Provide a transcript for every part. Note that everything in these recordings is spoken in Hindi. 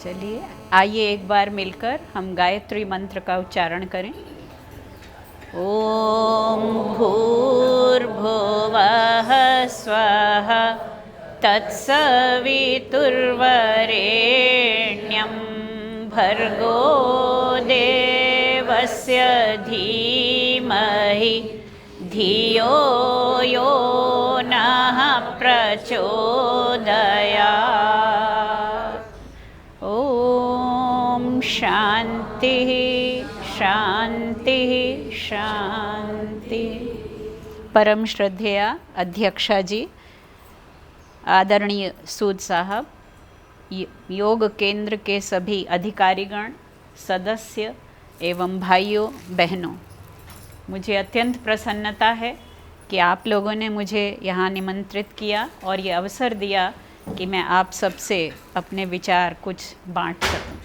चलिए आइए एक बार मिलकर हम गायत्री मंत्र का उच्चारण करें। ओम भूर्भुवः स्वः तत्सवितुर्वरेण्यं भर्गो देवस्य धीमहि धियो यो नः प्रचोदयात्। ओम शांति शांति शांति। परम श्रद्धेय अध्यक्षा जी, आदरणीय सूद साहब, योग केंद्र के सभी अधिकारीगण, सदस्य एवं भाइयों बहनों, मुझे अत्यंत प्रसन्नता है कि आप लोगों ने मुझे यहाँ निमंत्रित किया और ये अवसर दिया कि मैं आप सबसे अपने विचार कुछ बांट सकूं।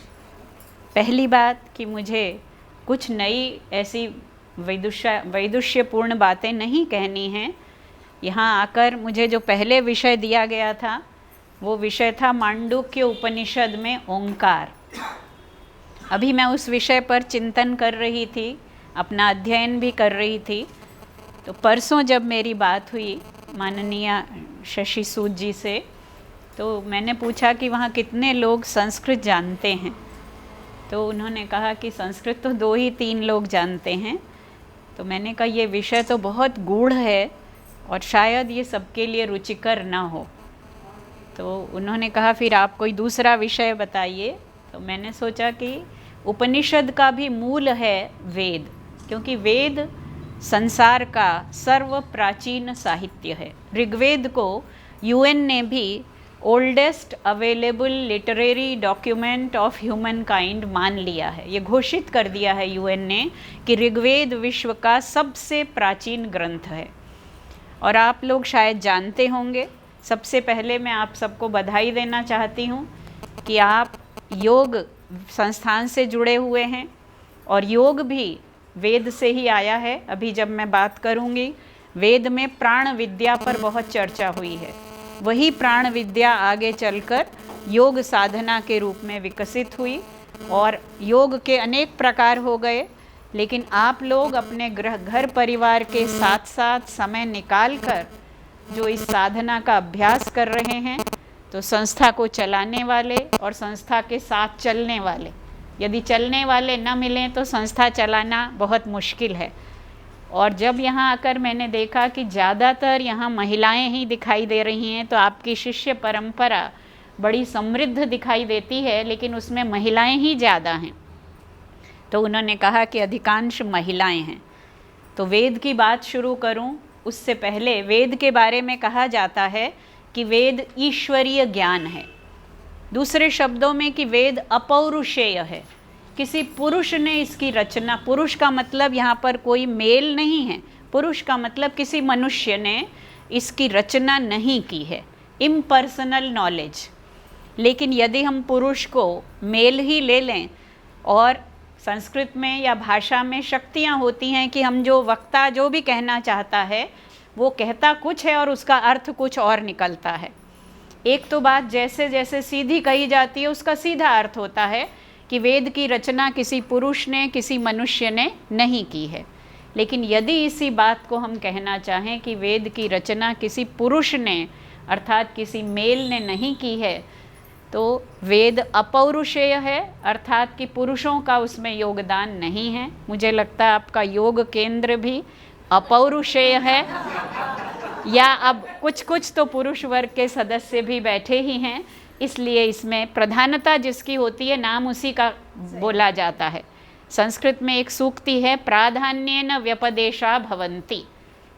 पहली बात कि मुझे कुछ नई ऐसी वैदुष्यपूर्ण बातें नहीं कहनी हैं। यहाँ आकर मुझे जो पहले विषय दिया गया था वो विषय था मांडुक्य उपनिषद में ओंकार। अभी मैं उस विषय पर चिंतन कर रही थी, अपना अध्ययन भी कर रही थी। तो परसों जब मेरी बात हुई माननीय शशि सूद जी से, तो मैंने पूछा कि वहाँ कितने लोग संस्कृत जानते हैं। तो उन्होंने कहा कि संस्कृत तो 2 ही 3 लोग जानते हैं। तो मैंने कहा ये विषय तो बहुत गूढ़ है और शायद ये सबके लिए रुचिकर ना हो। तो उन्होंने कहा फिर आप कोई दूसरा विषय बताइए। तो मैंने सोचा कि उपनिषद का भी मूल है वेद, क्योंकि वेद संसार का सर्व प्राचीन साहित्य है। ऋग्वेद को यूएन ने भी oldest available literary document of human kind मान लिया है। ये घोषित कर दिया है यूएन ने कि ऋग्वेद विश्व का सबसे प्राचीन ग्रंथ है। और आप लोग शायद जानते होंगे। सबसे पहले मैं आप सबको बधाई देना चाहती हूँ कि आप योग संस्थान से जुड़े हुए हैं और योग भी वेद से ही आया है। अभी जब मैं बात करूँगी, वेद में प्राण विद्या पर बहुत चर्चा हुई है। वही प्राण विद्या आगे चलकर योग साधना के रूप में विकसित हुई और योग के अनेक प्रकार हो गए। लेकिन आप लोग अपने घर परिवार के साथ साथ समय निकाल कर जो इस साधना का अभ्यास कर रहे हैं, तो संस्था को चलाने वाले और संस्था के साथ चलने वाले, यदि चलने वाले न मिलें तो संस्था चलाना बहुत मुश्किल है। और जब यहाँ आकर मैंने देखा कि ज़्यादातर यहाँ महिलाएं ही दिखाई दे रही हैं, तो आपकी शिष्य परंपरा बड़ी समृद्ध दिखाई देती है, लेकिन उसमें महिलाएं ही ज़्यादा हैं। तो उन्होंने कहा कि अधिकांश महिलाएं हैं। तो वेद की बात शुरू करूं उससे पहले वेद के बारे में कहा जाता है कि वेद ईश्वरीय ज्ञान है। दूसरे शब्दों में कि वेद अपौरुषेय है। किसी पुरुष ने इसकी रचना, पुरुष का मतलब यहाँ पर कोई मेल नहीं है, पुरुष का मतलब किसी मनुष्य ने इसकी रचना नहीं की है, इम्पर्सनल नॉलेज। लेकिन यदि हम पुरुष को मेल ही ले लें, और संस्कृत में या भाषा में शक्तियाँ होती हैं कि हम जो वक्ता जो भी कहना चाहता है वो कहता कुछ है और उसका अर्थ कुछ और निकलता है। एक तो बात जैसे जैसे सीधी कही जाती है उसका सीधा अर्थ होता है कि वेद की रचना किसी पुरुष ने, किसी मनुष्य ने नहीं की है। लेकिन यदि इसी बात को हम कहना चाहें कि वेद की रचना किसी पुरुष ने अर्थात किसी मेल ने नहीं की है, तो वेद अपौरुषेय है, अर्थात कि पुरुषों का उसमें योगदान नहीं है। मुझे लगता है आपका योग केंद्र भी अपौरुषेय है, या अब कुछ कुछ तो पुरुष वर्ग के सदस्य भी बैठे ही हैं, इसलिए इसमें प्रधानता जिसकी होती है नाम उसी का बोला जाता है। संस्कृत में एक सूक्ति है, प्राधान्येन व्यपदेशा भवन्ति,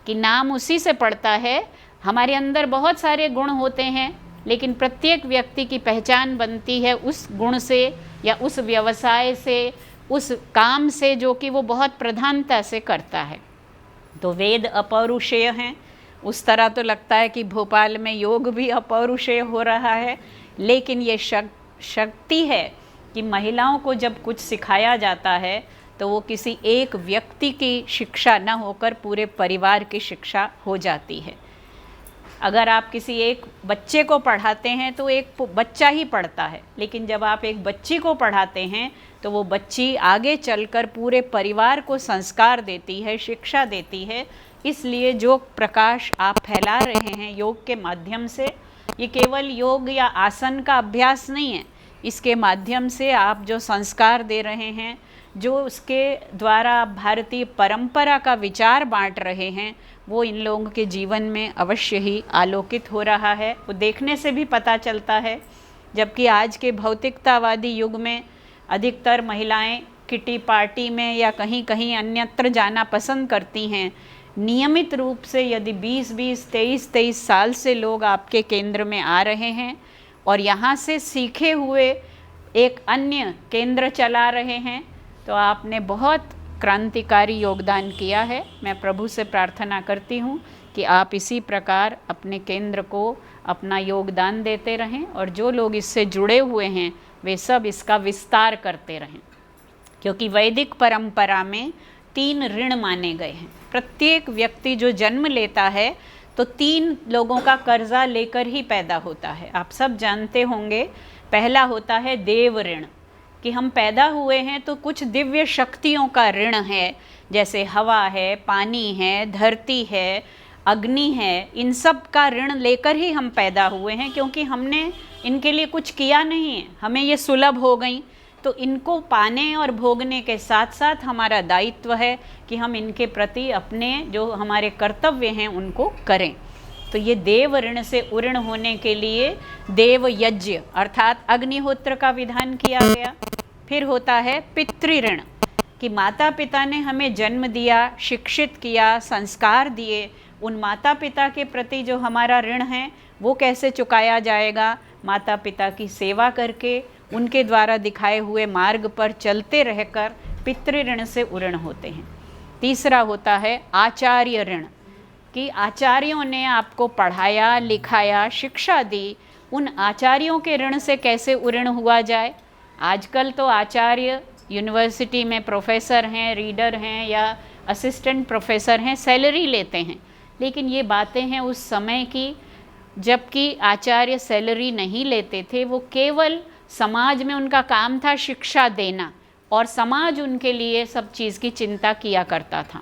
कि नाम उसी से पड़ता है। हमारे अंदर बहुत सारे गुण होते हैं, लेकिन प्रत्येक व्यक्ति की पहचान बनती है उस गुण से या उस व्यवसाय से, उस काम से जो कि वो बहुत प्रधानता से करता है। तो वेद अपौरुषेय हैं। उस तरह तो लगता है कि भोपाल में योग भी अपौरुषेय हो रहा है, लेकिन ये शक्ति है कि महिलाओं को जब कुछ सिखाया जाता है तो वो किसी एक व्यक्ति की शिक्षा न होकर पूरे परिवार की शिक्षा हो जाती है। अगर आप किसी एक बच्चे को पढ़ाते हैं तो एक बच्चा ही पढ़ता है, लेकिन जब आप एक बच्ची को पढ़ाते हैं तो वो बच्ची आगे चलकर पूरे परिवार को संस्कार देती है, शिक्षा देती है। इसलिए जो प्रकाश आप फैला रहे हैं योग के माध्यम से, ये केवल योग या आसन का अभ्यास नहीं है, इसके माध्यम से आप जो संस्कार दे रहे हैं, जो उसके द्वारा आप भारतीय परंपरा का विचार बांट रहे हैं, वो इन लोगों के जीवन में अवश्य ही आलोकित हो रहा है। वो देखने से भी पता चलता है। जबकि आज के भौतिकतावादी युग में अधिकतर महिलाएं किटी पार्टी में या कहीं कहीं अन्यत्र जाना पसंद करती हैं। नियमित रूप से यदि 20-20, 23-23 साल से लोग आपके केंद्र में आ रहे हैं और यहाँ से सीखे हुए एक अन्य केंद्र चला रहे हैं, तो आपने बहुत क्रांतिकारी योगदान किया है। मैं प्रभु से प्रार्थना करती हूँ कि आप इसी प्रकार अपने केंद्र को अपना योगदान देते रहें और जो लोग इससे जुड़े हुए हैं वे सब इसका विस्तार करते रहें, क्योंकि वैदिक परंपरा में 3 ऋण माने गए हैं। प्रत्येक व्यक्ति जो जन्म लेता है तो 3 लोगों का कर्जा लेकर ही पैदा होता है। आप सब जानते होंगे, पहला होता है देव ऋण, कि हम पैदा हुए हैं तो कुछ दिव्य शक्तियों का ऋण है, जैसे हवा है, पानी है, धरती है, अग्नि है। इन सब का ऋण लेकर ही हम पैदा हुए हैं, क्योंकि हमने इनके लिए कुछ किया नहीं है, हमें ये सुलभ हो गई। तो इनको पाने और भोगने के साथ साथ हमारा दायित्व है कि हम इनके प्रति अपने जो हमारे कर्तव्य हैं उनको करें। तो ये देव ऋण से उऋण होने के लिए देव यज्ञ अर्थात अग्निहोत्र का विधान किया गया। फिर होता है पितृ ऋण, कि माता पिता ने हमें जन्म दिया, शिक्षित किया, संस्कार दिए, उन माता पिता के प्रति जो हमारा ऋण है वो कैसे चुकाया जाएगा? माता पिता की सेवा करके, उनके द्वारा दिखाए हुए मार्ग पर चलते रहकर पितृ ऋण से उऋण होते हैं। तीसरा होता है आचार्य ऋण, कि आचार्यों ने आपको पढ़ाया, लिखाया, शिक्षा दी, उन आचार्यों के ऋण से कैसे उऋण हुआ जाए। आजकल तो आचार्य यूनिवर्सिटी में प्रोफेसर हैं, रीडर हैं या असिस्टेंट प्रोफेसर हैं, सैलरी लेते हैं, लेकिन ये बातें हैं उस समय की जबकि आचार्य सैलरी नहीं लेते थे। वो केवल समाज में उनका काम था शिक्षा देना और समाज उनके लिए सब चीज़ की चिंता किया करता था।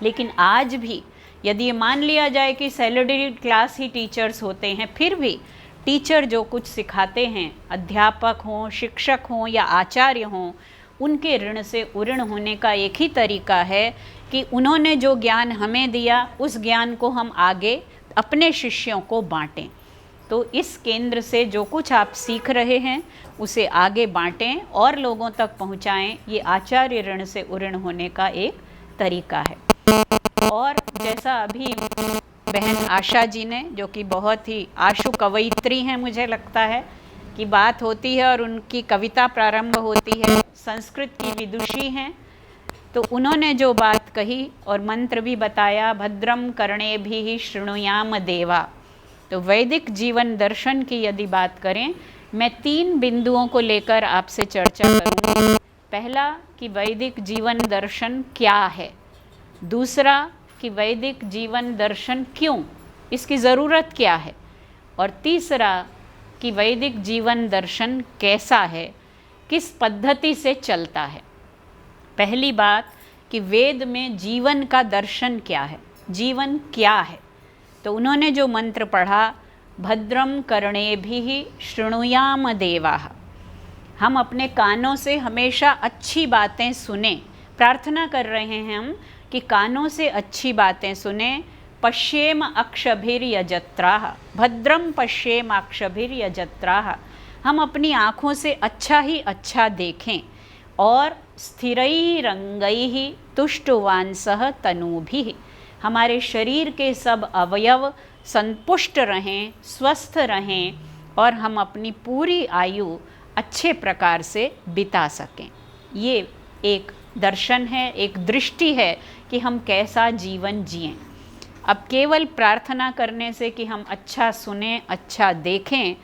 लेकिन आज भी यदि ये मान लिया जाए कि सैलरी क्लास ही टीचर्स होते हैं, फिर भी टीचर जो कुछ सिखाते हैं, अध्यापक हों, शिक्षक हों या आचार्य हों, उनके ऋण से उऋण होने का एक ही तरीका है कि उन्होंने जो ज्ञान हमें दिया उस ज्ञान को हम आगे अपने शिष्यों को बांटें। तो इस केंद्र से जो कुछ आप सीख रहे हैं उसे आगे बांटें और लोगों तक पहुंचाएं। ये आचार्य ऋण से उऋण होने का एक तरीका है। और जैसा अभी बहन आशा जी ने, जो कि बहुत ही आशु कवयित्री हैं, मुझे लगता है कि बात होती है और उनकी कविता प्रारंभ होती है, संस्कृत की विदुषी हैं, तो उन्होंने जो बात कही और मंत्र भी बताया, भद्रम कर्णेभिः शृणुयाम देवा। तो वैदिक जीवन दर्शन की यदि बात करें, मैं 3 बिंदुओं को लेकर आपसे चर्चा करूँगी। पहला कि वैदिक जीवन दर्शन क्या है, दूसरा कि वैदिक जीवन दर्शन क्यों, इसकी ज़रूरत क्या है, और तीसरा कि वैदिक जीवन दर्शन कैसा है, किस पद्धति से चलता है। पहली बात कि वेद में जीवन का दर्शन क्या है, जीवन क्या है। तो उन्होंने जो मंत्र पढ़ा, भद्रम कर्णेभिः शृणुयाम देवाः, हम अपने कानों से हमेशा अच्छी बातें सुने। प्रार्थना कर रहे हैं हम कि कानों से अच्छी बातें सुने। पश्येम अक्षभिर्यजत्राः, भद्रम पश्येम अक्षभिर्यजत्राः, हम अपनी आँखों से अच्छा ही अच्छा देखें और स्थिरैरंगैः तुष्टुवांसः तनूभिः, हमारे शरीर के सब अवयव संतुष्ट रहें, स्वस्थ रहें और हम अपनी पूरी आयु अच्छे प्रकार से बिता सकें। ये एक दर्शन है, एक दृष्टि है कि हम कैसा जीवन जिएं। अब केवल प्रार्थना करने से कि हम अच्छा सुने, अच्छा देखें,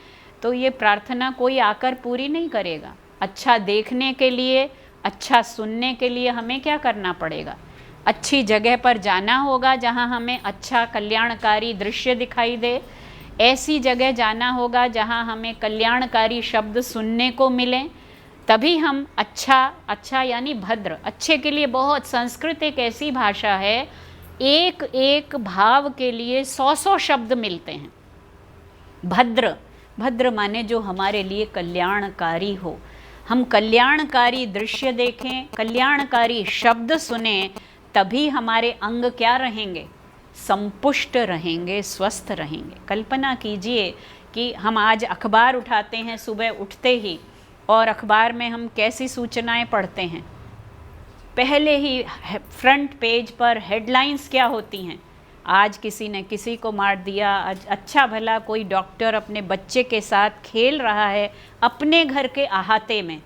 तो ये प्रार्थना कोई आकर पूरी नहीं करेगा। अच्छा देखने के लिए, अच्छा सुनने के लिए हमें क्या करना पड़ेगा? अच्छी जगह पर जाना होगा जहाँ हमें अच्छा कल्याणकारी दृश्य दिखाई दे, ऐसी जगह जाना होगा जहाँ हमें कल्याणकारी शब्द सुनने को मिलें, तभी हम अच्छा यानी भद्र, अच्छे के लिए बहुत, संस्कृत एक ऐसी भाषा है, एक एक भाव के लिए 100-100 शब्द मिलते हैं। भद्र माने जो हमारे लिए कल्याणकारी हो, हम कल्याणकारी दृश्य देखें, कल्याणकारी शब्द सुने, तभी हमारे अंग क्या रहेंगे, संपुष्ट रहेंगे, स्वस्थ रहेंगे। कल्पना कीजिए कि हम आज अखबार उठाते हैं सुबह उठते ही, और अखबार में हम कैसी सूचनाएं पढ़ते हैं। पहले ही फ्रंट पेज पर हेडलाइंस क्या होती हैं, आज किसी ने किसी को मार दिया, आज अच्छा भला कोई डॉक्टर अपने बच्चे के साथ खेल रहा है अपने घर के अहाते में,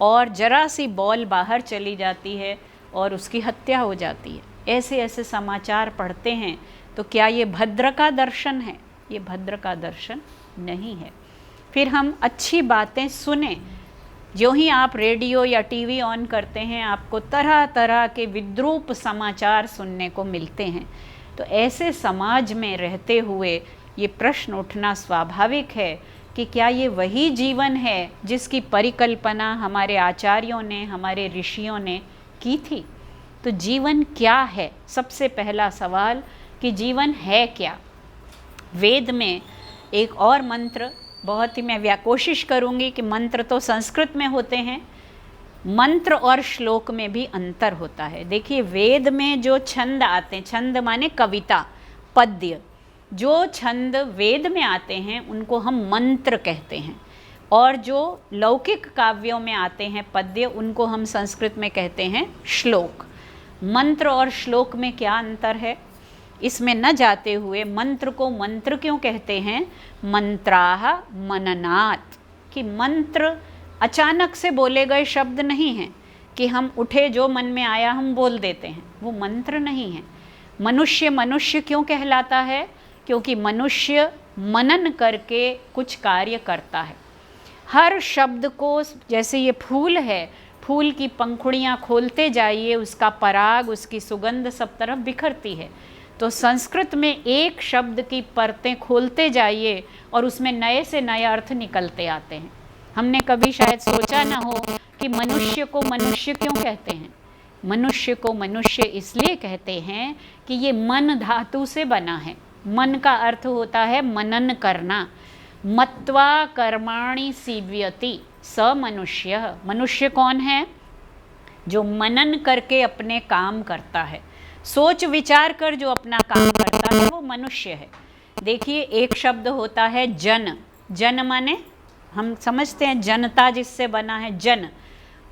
और जरा सी बॉल बाहर चली जाती है और उसकी हत्या हो जाती है। ऐसे ऐसे समाचार पढ़ते हैं। तो क्या ये भद्र का दर्शन है? ये भद्र का दर्शन नहीं है। फिर हम अच्छी बातें सुने। जो ही आप रेडियो या टीवी ऑन करते हैं, आपको तरह तरह के विद्रूप समाचार सुनने को मिलते हैं। तो ऐसे समाज में रहते हुए ये प्रश्न उठना स्वाभाविक है कि क्या ये वही जीवन है जिसकी परिकल्पना हमारे आचार्यों ने, हमारे ऋषियों ने की थी? तो जीवन क्या है? सबसे पहला सवाल कि जीवन है क्या? वेद में एक और मंत्र, बहुत ही मैं कोशिश करूँगी कि मंत्र तो संस्कृत में होते हैं, मंत्र और श्लोक में भी अंतर होता है। देखिए, वेद में जो छंद आते हैं, छंद माने कविता, पद्य, जो छंद वेद में आते हैं उनको हम मंत्र कहते हैं, और जो लौकिक काव्यों में आते हैं पद्य, उनको हम संस्कृत में कहते हैं श्लोक। मंत्र और श्लोक में क्या अंतर है, इसमें न जाते हुए मंत्र को मंत्र क्यों कहते हैं? मंत्राह मननात्, कि मंत्र अचानक से बोले गए शब्द नहीं हैं कि हम उठे जो मन में आया हम बोल देते हैं, वो मंत्र नहीं है। मनुष्य मनुष्य क्यों कहलाता है? क्योंकि मनुष्य मनन करके कुछ कार्य करता है। हर शब्द को, जैसे ये फूल है, फूल की पंखुड़ियाँ खोलते जाइए, उसका पराग, उसकी सुगंध सब तरफ बिखरती है। तो संस्कृत में एक शब्द की परतें खोलते जाइए और उसमें नए से नए अर्थ निकलते आते हैं। हमने कभी शायद सोचा ना हो कि मनुष्य को मनुष्य क्यों कहते हैं। मनुष्य को मनुष्य इसलिए कहते हैं कि ये मन धातु से बना है। मन का अर्थ होता है मनन करना। मत्वा कर्माणि सीव्यति स मनुष्य। मनुष्य कौन है? जो मनन करके अपने काम करता है, सोच विचार कर जो अपना काम करता है, वो मनुष्य है। देखिए, एक शब्द होता है जन। जन माने हम समझते हैं जनता, जिससे बना है जन।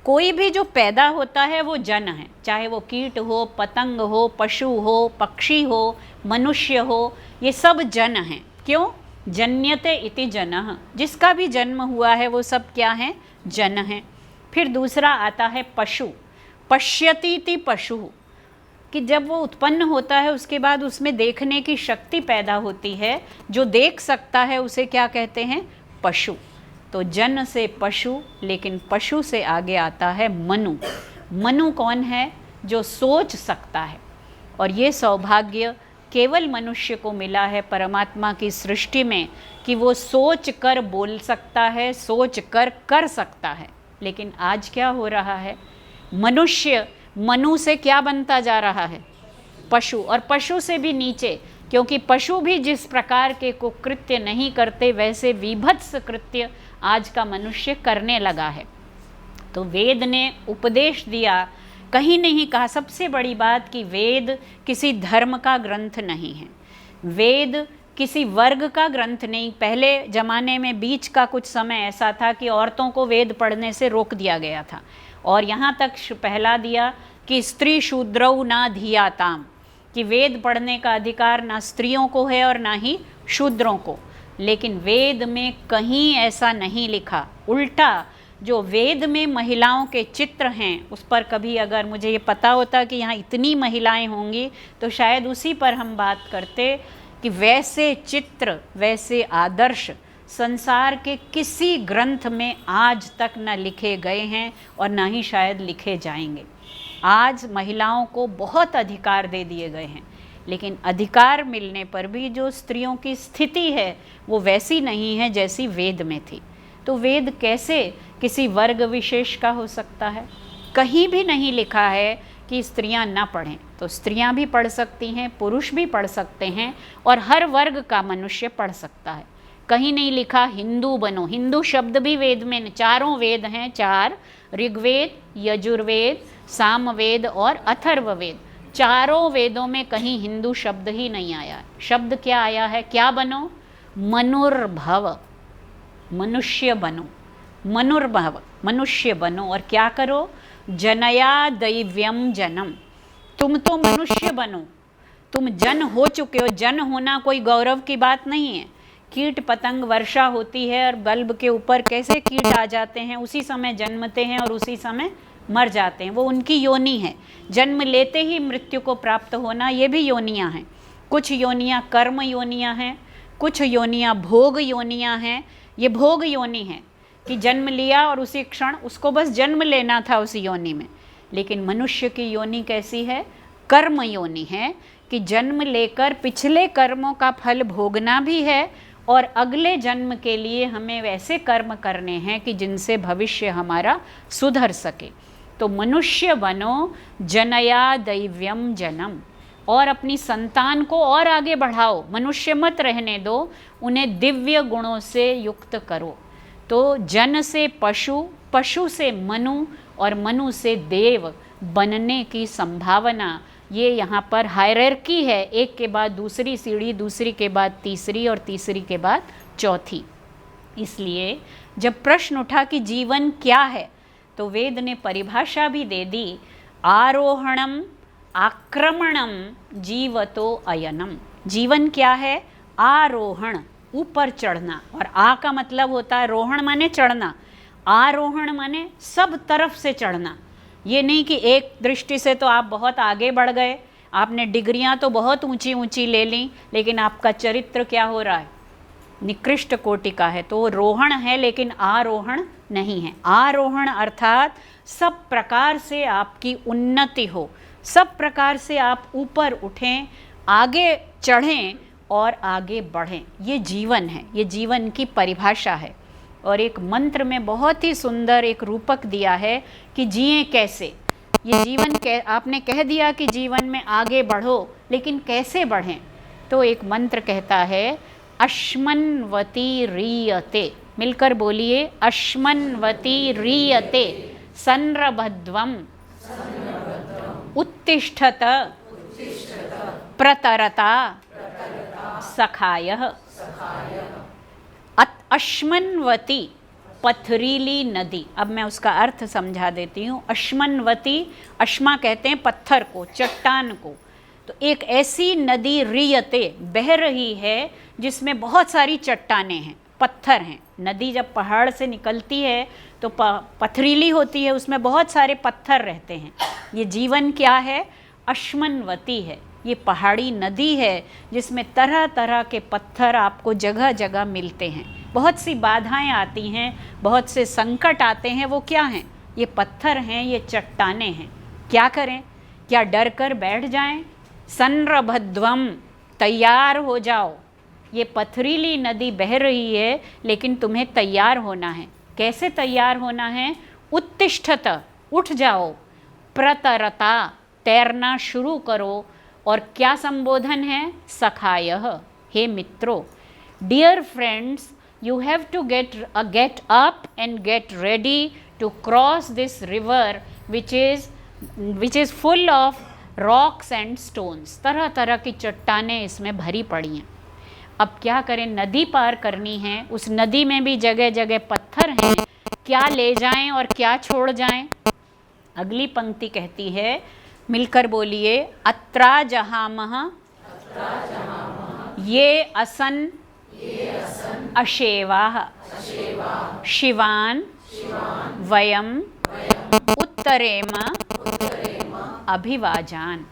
कोई भी जो पैदा होता है वो जन है, चाहे वो कीट हो, पतंग हो, पशु हो, पक्षी हो, मनुष्य हो, ये सब जन हैं। क्यों? जन्यते इति जनः, जिसका भी जन्म हुआ है वो सब क्या हैं? जन हैं। फिर दूसरा आता है पशु। पश्यति इति पशु, कि जब वो उत्पन्न होता है उसके बाद उसमें देखने की शक्ति पैदा होती है, जो देख सकता है उसे क्या कहते हैं? पशु। तो जन से पशु, लेकिन पशु से आगे आता है मनु। मनु कौन है? जो सोच सकता है। और ये सौभाग्य केवल मनुष्य को मिला है परमात्मा की सृष्टि में, कि वो सोच कर बोल सकता है, सोच कर कर सकता है। लेकिन आज क्या हो रहा है? मनुष्य मनु से क्या बनता जा रहा है? पशु। और पशु से भी नीचे, क्योंकि पशु भी जिस प्रकार के कुकृत्य नहीं करते, वैसे विभत्स कृत्य आज का मनुष्य करने लगा है। तो वेद ने उपदेश दिया, कहीं नहीं कहा, सबसे बड़ी बात कि वेद किसी धर्म का ग्रंथ नहीं है, वेद किसी वर्ग का ग्रंथ नहीं। पहले ज़माने में बीच का कुछ समय ऐसा था कि औरतों को वेद पढ़ने से रोक दिया गया था, और यहाँ तक पहला दिया कि स्त्री शूद्रौ ना धियाताम, कि वेद पढ़ने का अधिकार ना स्त्रियों को है और ना ही शूद्रों को। लेकिन वेद में कहीं ऐसा नहीं लिखा। उल्टा जो वेद में महिलाओं के चित्र हैं, उस पर कभी अगर मुझे ये पता होता कि यहाँ इतनी महिलाएं होंगी तो शायद उसी पर हम बात करते, कि वैसे चित्र, वैसे आदर्श संसार के किसी ग्रंथ में आज तक न लिखे गए हैं और ना ही शायद लिखे जाएंगे। आज महिलाओं को बहुत अधिकार दे दिए गए हैं, लेकिन अधिकार मिलने पर भी जो स्त्रियों की स्थिति है वो वैसी नहीं है जैसी वेद में थी। तो वेद कैसे किसी वर्ग विशेष का हो सकता है? कहीं भी नहीं लिखा है कि स्त्रियां ना पढ़ें। तो स्त्रियां भी पढ़ सकती हैं, पुरुष भी पढ़ सकते हैं, और हर वर्ग का मनुष्य पढ़ सकता है। कहीं नहीं लिखा हिंदू बनो। हिंदू शब्द भी वेद में, चारों वेद हैं, 4 ऋग्वेद, यजुर्वेद, सामवेद और अथर्ववेद, चारों वेदों में कहीं हिंदू शब्द ही नहीं आया है। शब्द क्या आया है? क्या बनो? मनुर्भव, मनुष्य बनो, मनुर्भव, मनुष्य बनो। और क्या करो? जनया दैव्यम जनम, तुम तो मनुष्य बनो, तुम जन हो चुके हो। जन होना कोई गौरव की बात नहीं है। कीट पतंग, वर्षा होती है और बल्ब के ऊपर कैसे कीट आ जाते हैं, उसी समय जन्मते हैं और उसी समय मर जाते हैं, वो उनकी योनि है। जन्म लेते ही मृत्यु को प्राप्त होना, ये भी योनियाँ हैं। कुछ योनियाँ कर्म योनियाँ हैं, कुछ योनियाँ भोग योनियाँ हैं। ये भोग योनि है कि जन्म लिया और उसी क्षण उसको बस जन्म लेना था उस योनि में। लेकिन मनुष्य की योनि कैसी है? कर्म योनि है कि जन्म लेकर पिछले कर्मों का फल भोगना भी है और अगले जन्म के लिए हमें वैसे कर्म करने हैं कि जिनसे भविष्य हमारा सुधर सके। तो मनुष्य बनो, जनया दैव्यम जनम, और अपनी संतान को और आगे बढ़ाओ। मनुष्य मत रहने दो, उन्हें दिव्य गुणों से युक्त करो। तो जन से पशु, पशु से मनु और मनु से देव बनने की संभावना, ये यहाँ पर हायरार्की है। एक के बाद दूसरी सीढ़ी, दूसरी के बाद तीसरी और तीसरी के बाद चौथी। इसलिए जब प्रश्न उठा कि जीवन क्या है, तो वेद ने परिभाषा भी दे दी, आरोहणम आक्रमणम जीवतो अयनम। जीवन क्या है? आरोहण, ऊपर चढ़ना। और आ का मतलब होता है रोहण माने चढ़ना, आरोहण माने सब तरफ से चढ़ना। ये नहीं कि एक दृष्टि से तो आप बहुत आगे बढ़ गए, आपने डिग्रियां तो बहुत ऊंची ऊंची ले ली, लेकिन आपका चरित्र क्या हो रहा है? निकृष्ट कोटि का है। तो रोहण है लेकिन आरोहण नहीं है। आरोहण अर्थात सब प्रकार से आपकी उन्नति हो, सब प्रकार से आप ऊपर उठें, आगे चढ़ें और आगे बढ़ें। ये जीवन है, ये जीवन की परिभाषा है। और एक मंत्र में बहुत ही सुंदर एक रूपक दिया है कि जिए कैसे। ये जीवन आपने कह दिया कि जीवन में आगे बढ़ो, लेकिन कैसे बढ़ें? तो एक मंत्र कहता है, अश्मन्वती रीयते। मिलकर बोलिए, अश्मन्वती रीयते संरभध्वम उत्तिष्ठत प्रतरता सखायः। अश्मन्वती, पथरीली नदी। अब मैं उसका अर्थ समझा देती हूँ। अश्मन्वती, अश्मा कहते हैं पत्थर को, चट्टान को। तो एक ऐसी नदी रियते, बह रही है, जिसमें बहुत सारी चट्टानें हैं, पत्थर हैं। नदी जब पहाड़ से निकलती है तो पथरीली होती है, उसमें बहुत सारे पत्थर रहते हैं। ये जीवन क्या है? अश्मन्वती है। ये पहाड़ी नदी है जिसमें तरह तरह के पत्थर आपको जगह जगह मिलते हैं। बहुत सी बाधाएं आती हैं, बहुत से संकट आते हैं। वो क्या हैं? ये पत्थर हैं, ये चट्टानें हैं। क्या करें? क्या डर कर बैठ जाएं? संरभध्वम, तैयार हो जाओ। ये पथरीली नदी बह रही है, लेकिन तुम्हें तैयार होना है। कैसे तैयार होना है? उत्तिष्ठत, उठ जाओ। प्रतरता, तैरना शुरू करो। और क्या संबोधन है? सखायः, हे मित्रों। Dear friends, you have to get up and get ready to cross this river which is full of rocks and stones. तरह तरह की चट्टानें इसमें भरी पड़ी हैं। अब क्या करें? नदी पार करनी है। उस नदी में भी जगह जगह पत्थर हैं। क्या ले जाएं और क्या छोड़ जाएं? अगली पंक्ति कहती है, मिलकर बोलिए, अत्रा जहामः ये असन अशेवाः शिवान वयम उत्तरेम अभिवाजान।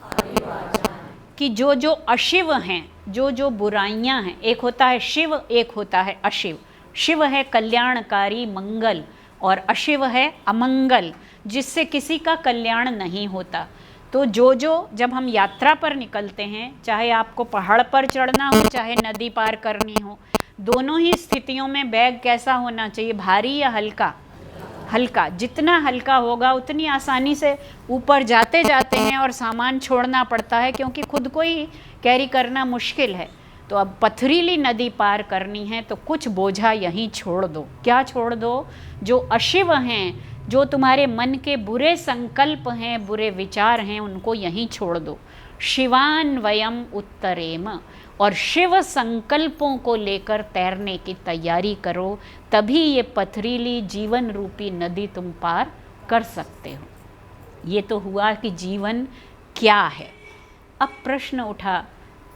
कि जो जो अशिव हैं, जो जो बुराइयां हैं, एक होता है शिव, एक होता है अशिव। शिव है कल्याणकारी, मंगल, और अशिव है अमंगल। जिससे किसी का कल्याण नहीं होता। तो जो जब हम यात्रा पर निकलते हैं, चाहे आपको पहाड़ पर चढ़ना हो चाहे नदी पार करनी हो, दोनों ही स्थितियों में बैग कैसा होना चाहिए, भारी या हल्का? हल्का। जितना हल्का होगा उतनी आसानी से ऊपर जाते जाते हैं और सामान छोड़ना पड़ता है, क्योंकि खुद को ही कैरी करना मुश्किल है। तो अब पथरीली नदी पार करनी है तो कुछ बोझा यहीं छोड़ दो। क्या छोड़ दो? जो अशिव हैं, जो तुम्हारे मन के बुरे संकल्प हैं, बुरे विचार हैं, उनको यहीं छोड़ दो। शिवान वयम उत्तरेम, और शिव संकल्पों को लेकर तैरने की तैयारी करो, तभी ये पथरीली जीवन रूपी नदी तुम पार कर सकते हो। ये तो हुआ कि जीवन क्या है। अब प्रश्न उठा,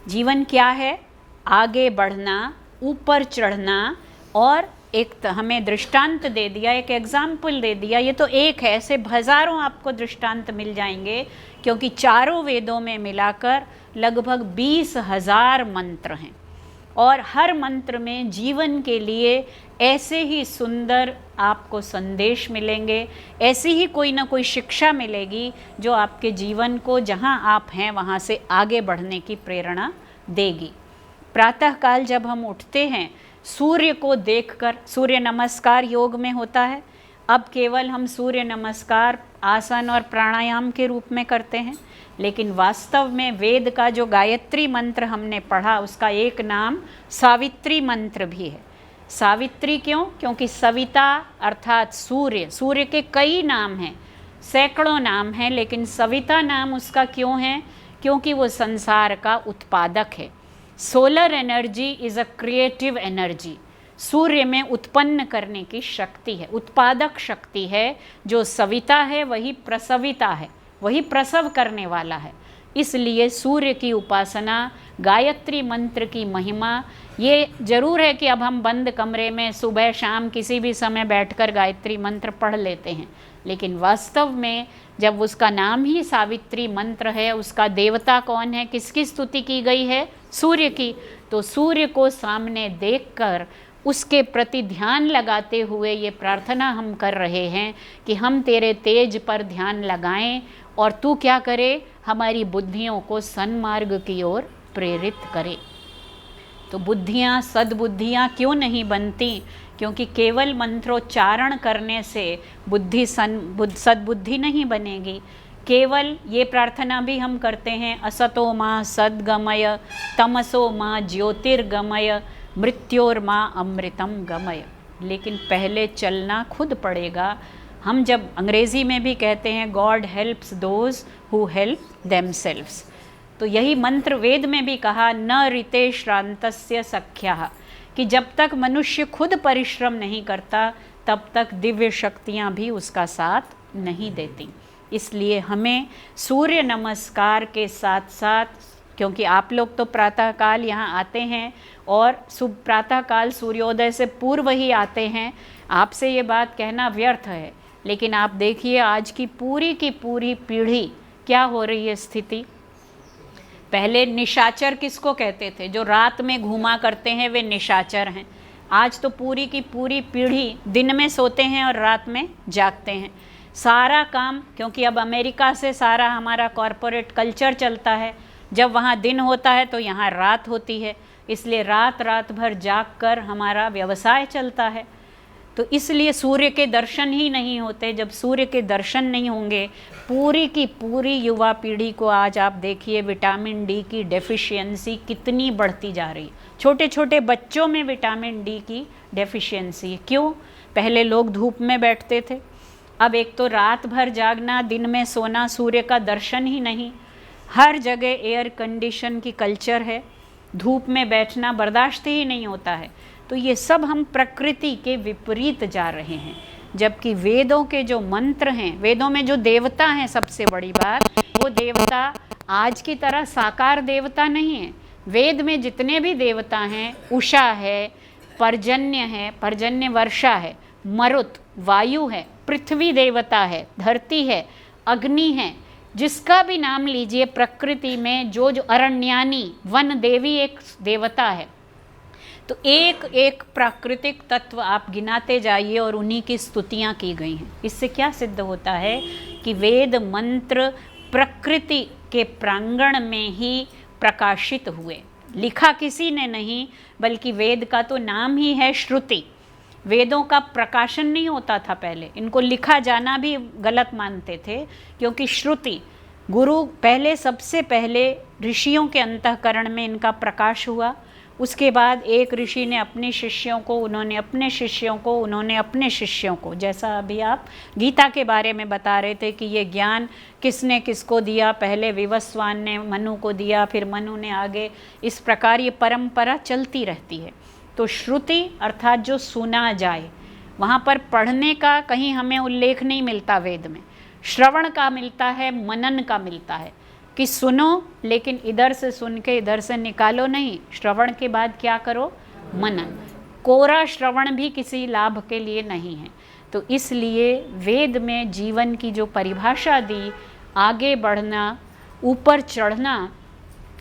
जीवन क्या है? आगे बढ़ना, ऊपर चढ़ना, और एक हमें दृष्टांत दे दिया, एक एग्जाम्पल दे दिया। ये तो एक है, ऐसे हजारों आपको दृष्टांत मिल जाएंगे, क्योंकि चारों वेदों में मिलाकर लगभग 20,000 मंत्र हैं, और हर मंत्र में जीवन के लिए ऐसे ही सुंदर आपको संदेश मिलेंगे, ऐसी ही कोई ना कोई शिक्षा मिलेगी जो आपके जीवन को जहाँ आप हैं वहाँ से आगे बढ़ने की प्रेरणा देगी। प्रातःकाल जब हम उठते हैं, सूर्य को देखकर, सूर्य नमस्कार योग में होता है, अब केवल हम सूर्य नमस्कार आसन और प्राणायाम के रूप में करते हैं, लेकिन वास्तव में वेद का जो गायत्री मंत्र हमने पढ़ा उसका एक नाम सावित्री मंत्र भी है। सावित्री क्यों? क्योंकि सविता अर्थात सूर्य, सूर्य के कई नाम हैं, सैकड़ों नाम हैं, लेकिन सविता नाम उसका क्यों है? क्योंकि वो संसार का उत्पादक है। Solar energy is a creative energy. सूर्य में उत्पन्न करने की शक्ति है, उत्पादक शक्ति है। जो सविता है वही प्रसविता है, वही प्रसव करने वाला है। इसलिए सूर्य की उपासना, गायत्री मंत्र की महिमा, ये जरूर है कि अब हम बंद कमरे में सुबह शाम किसी भी समय बैठकर गायत्री मंत्र पढ़ लेते हैं, लेकिन वास्तव में जब उसका नाम ही सावित्री मंत्र है, उसका देवता कौन है, किसकी स्तुति की गई है? सूर्य की। तो सूर्य को सामने देखकर उसके प्रति ध्यान लगाते हुए ये प्रार्थना हम कर रहे हैं कि हम तेरे तेज पर ध्यान लगाएं और तू क्या करे, हमारी बुद्धियों को सन्मार्ग की ओर प्रेरित करे। तो बुद्धियाँ, सद्बुद्धियाँ क्यों नहीं बनती? क्योंकि केवल मंत्रोच्चारण करने से बुद्धि सद्बुद्धि नहीं बनेगी। केवल ये प्रार्थना भी हम करते हैं, असतो माँ सद्गमय, तमसो माँ ज्योतिर्गमय, मृत्योर्मा अमृतम गमय। लेकिन पहले चलना खुद पड़ेगा। हम जब अंग्रेज़ी में भी कहते हैं God helps those who help themselves, तो यही मंत्र वेद में भी कहा, न ऋते श्रांतस्य सख्या, कि जब तक मनुष्य खुद परिश्रम नहीं करता तब तक दिव्य शक्तियाँ भी उसका साथ नहीं देती। इसलिए हमें सूर्य नमस्कार के साथ साथ, क्योंकि आप लोग तो प्रातःकाल यहाँ आते हैं और प्रातःकाल सूर्योदय से पूर्व ही आते हैं, आपसे ये बात कहना व्यर्थ है, लेकिन आप देखिए आज की पूरी पीढ़ी क्या हो रही है स्थिति। पहले निशाचर किसको कहते थे? जो रात में घूमा करते हैं वे निशाचर हैं। आज तो पूरी की पूरी पीढ़ी दिन में सोते हैं और रात में जागते हैं। सारा काम, क्योंकि अब अमेरिका से सारा हमारा कॉरपोरेट कल्चर चलता है, जब वहाँ दिन होता है तो यहाँ रात होती है, इसलिए रात भर जाग कर हमारा व्यवसाय चलता है। तो इसलिए सूर्य के दर्शन ही नहीं होते। जब सूर्य के दर्शन नहीं होंगे, पूरी की पूरी युवा पीढ़ी को आज आप देखिए विटामिन डी की डेफिशिएंसी कितनी बढ़ती जा रही है। छोटे छोटे बच्चों में विटामिन डी की डेफिशिएंसी। क्यों? पहले लोग धूप में बैठते थे, अब एक तो रात भर जागना, दिन में सोना, सूर्य का दर्शन ही नहीं। हर जगह एयर कंडीशन की कल्चर है, धूप में बैठना बर्दाश्त ही नहीं होता है। तो ये सब हम प्रकृति के विपरीत जा रहे हैं। जबकि वेदों के जो मंत्र हैं, वेदों में जो देवता हैं, सबसे बड़ी बात, वो देवता आज की तरह साकार देवता नहीं है। वेद में जितने भी देवता हैं, उषा है, पर्जन्य वर्षा है, मरुत वायु है, पृथ्वी देवता है, धरती है, अग्नि है, जिसका भी नाम लीजिए, प्रकृति में जो अरण्यानी वन देवी एक देवता है, तो एक एक प्राकृतिक तत्व आप गिनाते जाइए और उन्हीं की स्तुतियाँ की गई हैं। इससे क्या सिद्ध होता है कि वेद मंत्र प्रकृति के प्रांगण में ही प्रकाशित हुए, लिखा किसी ने नहीं, बल्कि वेद का तो नाम ही है श्रुति। वेदों का प्रकाशन नहीं होता था पहले, इनको लिखा जाना भी गलत मानते थे, क्योंकि श्रुति गुरु पहले, सबसे पहले ऋषियों के अंतःकरण में इनका प्रकाश हुआ। उसके बाद एक ऋषि ने अपने शिष्यों को, उन्होंने अपने शिष्यों को, उन्होंने अपने शिष्यों को, जैसा अभी आप गीता के बारे में बता रहे थे कि ये ज्ञान किसने किसको दिया, पहले विवस्वान ने मनु को दिया, फिर मनु ने आगे, इस प्रकार ये परंपरा चलती रहती है। तो श्रुति अर्थात जो सुना जाए, वहाँ पर पढ़ने का कहीं हमें उल्लेख नहीं मिलता वेद में, श्रवण का मिलता है, मनन का मिलता है कि सुनो, लेकिन इधर से सुन के इधर से निकालो नहीं, श्रवण के बाद क्या करो, मनन। कोरा श्रवण भी किसी लाभ के लिए नहीं है। तो इसलिए वेद में जीवन की जो परिभाषा दी, आगे बढ़ना, ऊपर चढ़ना,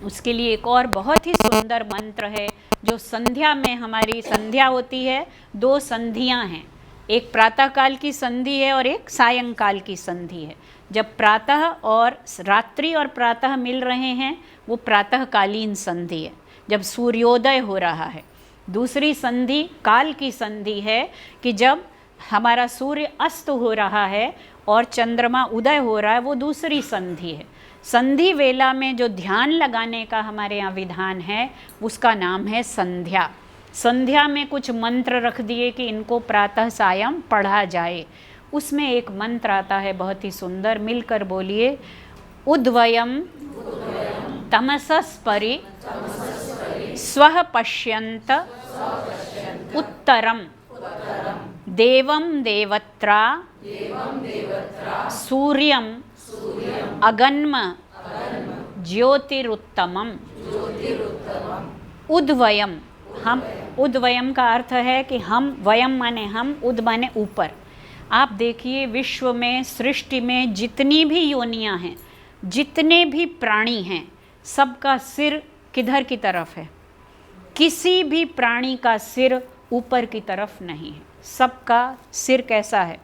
उसके लिए एक और बहुत ही सुंदर मंत्र है जो संध्या में, हमारी संध्या होती है, 2 संधियां हैं, एक प्रातःकाल की संधि है और एक सायंकाल की संधि है। जब प्रातः और रात्रि और प्रातः मिल रहे हैं वो प्रातःकालीन संधि है, जब सूर्योदय हो रहा है। दूसरी संधि काल की संधि है कि जब हमारा सूर्य अस्त हो रहा है और चंद्रमा उदय हो रहा है, वो दूसरी संधि है। संधि वेला में जो ध्यान लगाने का हमारे यहाँ विधान है उसका नाम है संध्या। संध्या में कुछ मंत्र रख दिए कि इनको प्रातः सायं पढ़ा जाए। उसमें एक मंत्र आता है बहुत ही सुंदर, मिलकर बोलिए, उद्वयम तमसस्परि स्वः पश्यन्त उत्तरम देवं देवत्रा सूर्यम अगन्म ज्योतिरुत्तमम। उद्वयम, हम, उद्वयम का अर्थ है कि हम, वयम माने हम, उद माने ऊपर। आप देखिए विश्व में, सृष्टि में जितनी भी योनियां हैं, जितने भी प्राणी हैं, सबका सिर किधर की तरफ है? किसी भी प्राणी का सिर ऊपर की तरफ नहीं है। सबका सिर कैसा है?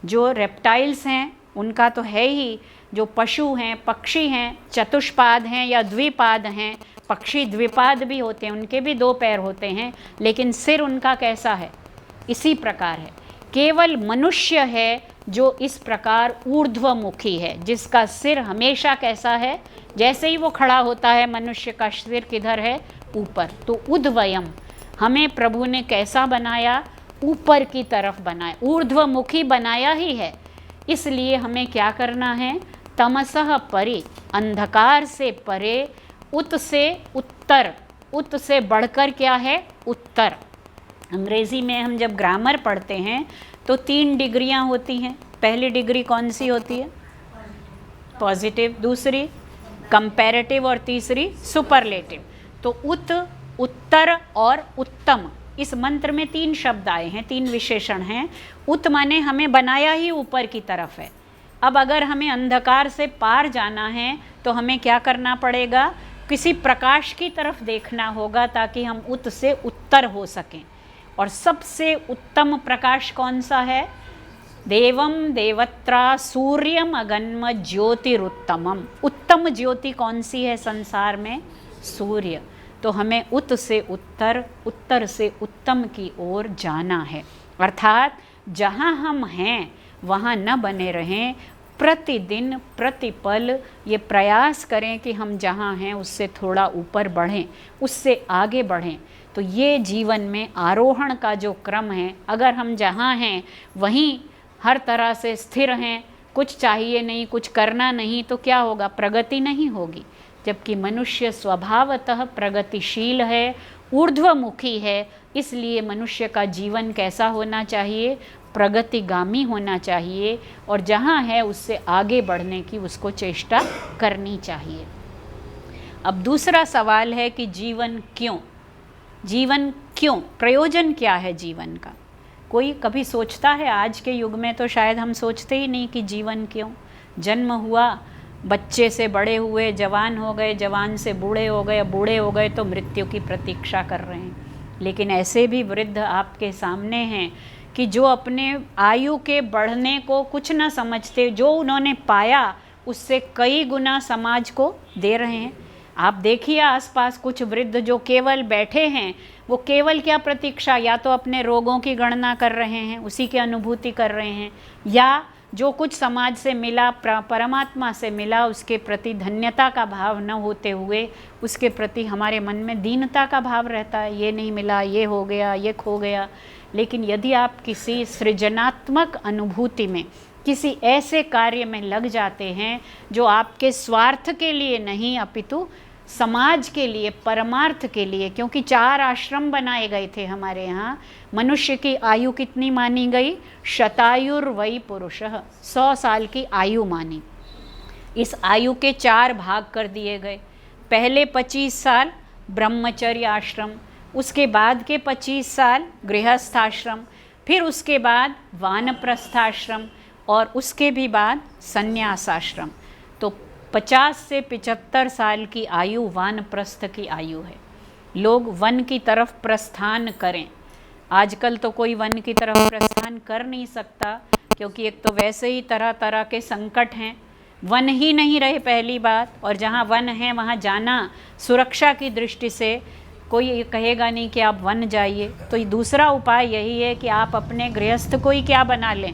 जो रेप्टाइल्स हैं उनका तो है ही, जो पशु हैं, पक्षी हैं, चतुष्पाद हैं या द्विपाद हैं, पक्षी द्विपाद भी होते हैं, उनके भी 2 पैर होते हैं, लेकिन सिर उनका कैसा है? इसी प्रकार है। केवल मनुष्य है जो इस प्रकार ऊर्ध्वमुखी है, जिसका सिर हमेशा कैसा है? जैसे ही वो खड़ा होता है, मनुष्य का सिर किधर है? ऊपर। तो उद्वयम, हमें प्रभु ने कैसा बनाया? ऊपर की तरफ बनाया, ऊर्ध्वमुखी बनाया ही है। इसलिए हमें क्या करना है? तमसः परे, अंधकार से परे, उत से उत्तर, उत से बढ़कर क्या है? उत्तर। अंग्रेज़ी में हम जब ग्रामर पढ़ते हैं तो 3 डिग्रियां होती हैं। पहली डिग्री कौन सी होती है? पॉजिटिव, दूसरी कंपैरेटिव और तीसरी सुपरलेटिव। तो उत, उत्तर और उत्तम, इस मंत्र में 3 शब्द आए हैं, 3 विशेषण हैं। उत माने हमें बनाया ही ऊपर की तरफ है। अब अगर हमें अंधकार से पार जाना है तो हमें क्या करना पड़ेगा? किसी प्रकाश की तरफ देखना होगा ताकि हम उत से उत्तर हो सकें। और सबसे उत्तम प्रकाश कौन सा है? देवम देवत्रा सूर्यम अगन्म ज्योतिरुत्तमम। उत्तम ज्योति कौन सी है संसार में? सूर्य। तो हमें उत से उत्तर, उत्तर से उत्तम की ओर जाना है। अर्थात जहाँ हम हैं वहाँ न बने रहें, प्रतिदिन प्रतिपल ये प्रयास करें कि हम जहाँ हैं उससे थोड़ा ऊपर बढ़ें, उससे आगे बढ़ें। तो ये जीवन में आरोहण का जो क्रम है, अगर हम जहाँ हैं वहीं हर तरह से स्थिर हैं, कुछ चाहिए नहीं, कुछ करना नहीं, तो क्या होगा? प्रगति नहीं होगी। जबकि मनुष्य स्वभावतः प्रगतिशील है, ऊर्ध्वमुखी है। इसलिए मनुष्य का जीवन कैसा होना चाहिए? प्रगतिगामी होना चाहिए, और जहाँ है उससे आगे बढ़ने की उसको चेष्टा करनी चाहिए। अब दूसरा सवाल है कि जीवन क्यों? जीवन क्यों? प्रयोजन क्या है जीवन का? कोई कभी सोचता है? आज के युग में तो शायद हम सोचते ही नहीं कि जीवन क्यों। जन्म हुआ, बच्चे से बड़े हुए, जवान हो गए, जवान से बूढ़े हो गए, बूढ़े हो गए तो मृत्यु की प्रतीक्षा कर रहे हैं। लेकिन ऐसे भी वृद्ध आपके सामने हैं कि जो अपने आयु के बढ़ने को कुछ ना समझते, जो उन्होंने पाया उससे कई गुना समाज को दे रहे हैं। आप देखिए आसपास कुछ वृद्ध जो केवल बैठे हैं, वो केवल क्या प्रतीक्षा, या तो अपने रोगों की गणना कर रहे हैं, उसी की अनुभूति कर रहे हैं, या जो कुछ समाज से मिला, परमात्मा से मिला, उसके प्रति धन्यता का भाव न होते हुए उसके प्रति हमारे मन में दीनता का भाव रहता है, ये नहीं मिला, ये हो गया, ये खो गया। लेकिन यदि आप किसी सृजनात्मक अनुभूति में, किसी ऐसे कार्य में लग जाते हैं जो आपके स्वार्थ के लिए नहीं अपितु समाज के लिए, परमार्थ के लिए, क्योंकि 4 आश्रम बनाए गए थे हमारे यहाँ। मनुष्य की आयु कितनी मानी गई? शतायुर्वै पुरुषः, 100 साल की आयु मानी। इस आयु के 4 भाग कर दिए गए। पहले 25 साल ब्रह्मचर्य आश्रम, उसके बाद के 25 साल गृहस्थाश्रम, फिर उसके बाद वानप्रस्थाश्रम, और उसके भी बाद संन्यासाश्रम। तो 50 से 75 साल की आयु वानप्रस्थ की आयु है। लोग वन की तरफ प्रस्थान करें। आजकल तो कोई वन की तरफ प्रस्थान कर नहीं सकता, क्योंकि एक तो वैसे ही तरह तरह के संकट हैं, वन ही नहीं रहे पहली बात, और जहाँ वन है वहाँ जाना सुरक्षा की दृष्टि से कोई कहेगा नहीं कि आप वन जाइए। तो दूसरा उपाय यही है कि आप अपने गृहस्थ को ही क्या बना लें,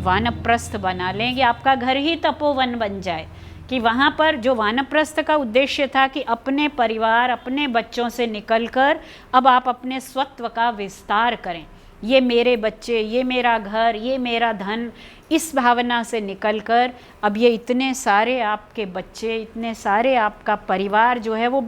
वानप्रस्थ बना लें, कि आपका घर ही तपोवन बन जाए। कि वहाँ पर जो वानप्रस्थ का उद्देश्य था कि अपने परिवार, अपने बच्चों से निकलकर अब आप अपने स्वत्व का विस्तार करें। ये मेरे बच्चे, ये मेरा घर, ये मेरा धन, इस भावना से निकलकर अब ये इतने सारे आपके बच्चे, इतने सारे आपका परिवार जो है वो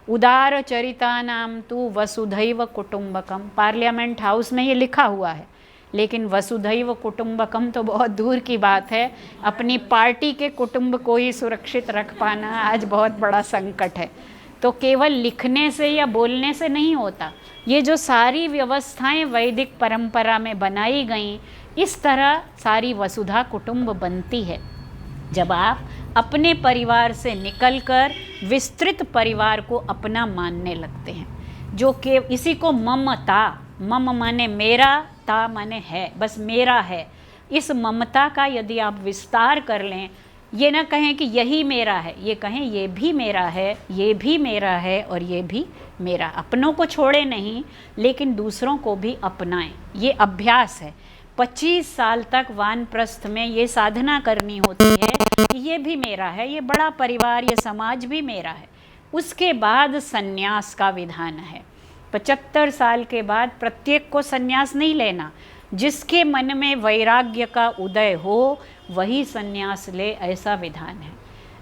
उदार चरिता नाम तु वसुधैव कुटुंबकम, पार्लियामेंट हाउस में ये लिखा हुआ है। लेकिन वसुधैव कुटुंबकम तो बहुत दूर की बात है। अपनी पार्टी के कुटुंब को ही सुरक्षित रख पाना आज बहुत बड़ा संकट है। तो केवल लिखने से या बोलने से नहीं होता। ये जो सारी व्यवस्थाएं वैदिक परंपरा में बनाई गई, इस तरह सारी वसुधा कुटुंब बनती है। जब आप अपने परिवार से निकलकर विस्तृत परिवार को अपना मानने लगते हैं, जो कि इसी को ममता, मम माने मेरा, ता माने है, बस मेरा है। इस ममता का यदि आप विस्तार कर लें, ये ना कहें कि यही मेरा है, ये कहें ये भी मेरा है, ये भी मेरा है और ये भी मेरा। अपनों को छोड़े नहीं, लेकिन दूसरों को भी अपनाएं। ये अभ्यास है। 25 साल तक वानप्रस्थ में ये साधना करनी होती है कि ये भी मेरा है, ये बड़ा परिवार, ये समाज भी मेरा है। उसके बाद संन्यास का विधान है। 75 साल के बाद प्रत्येक को संन्यास नहीं लेना। जिसके मन में वैराग्य का उदय हो वही संन्यास ले, ऐसा विधान है।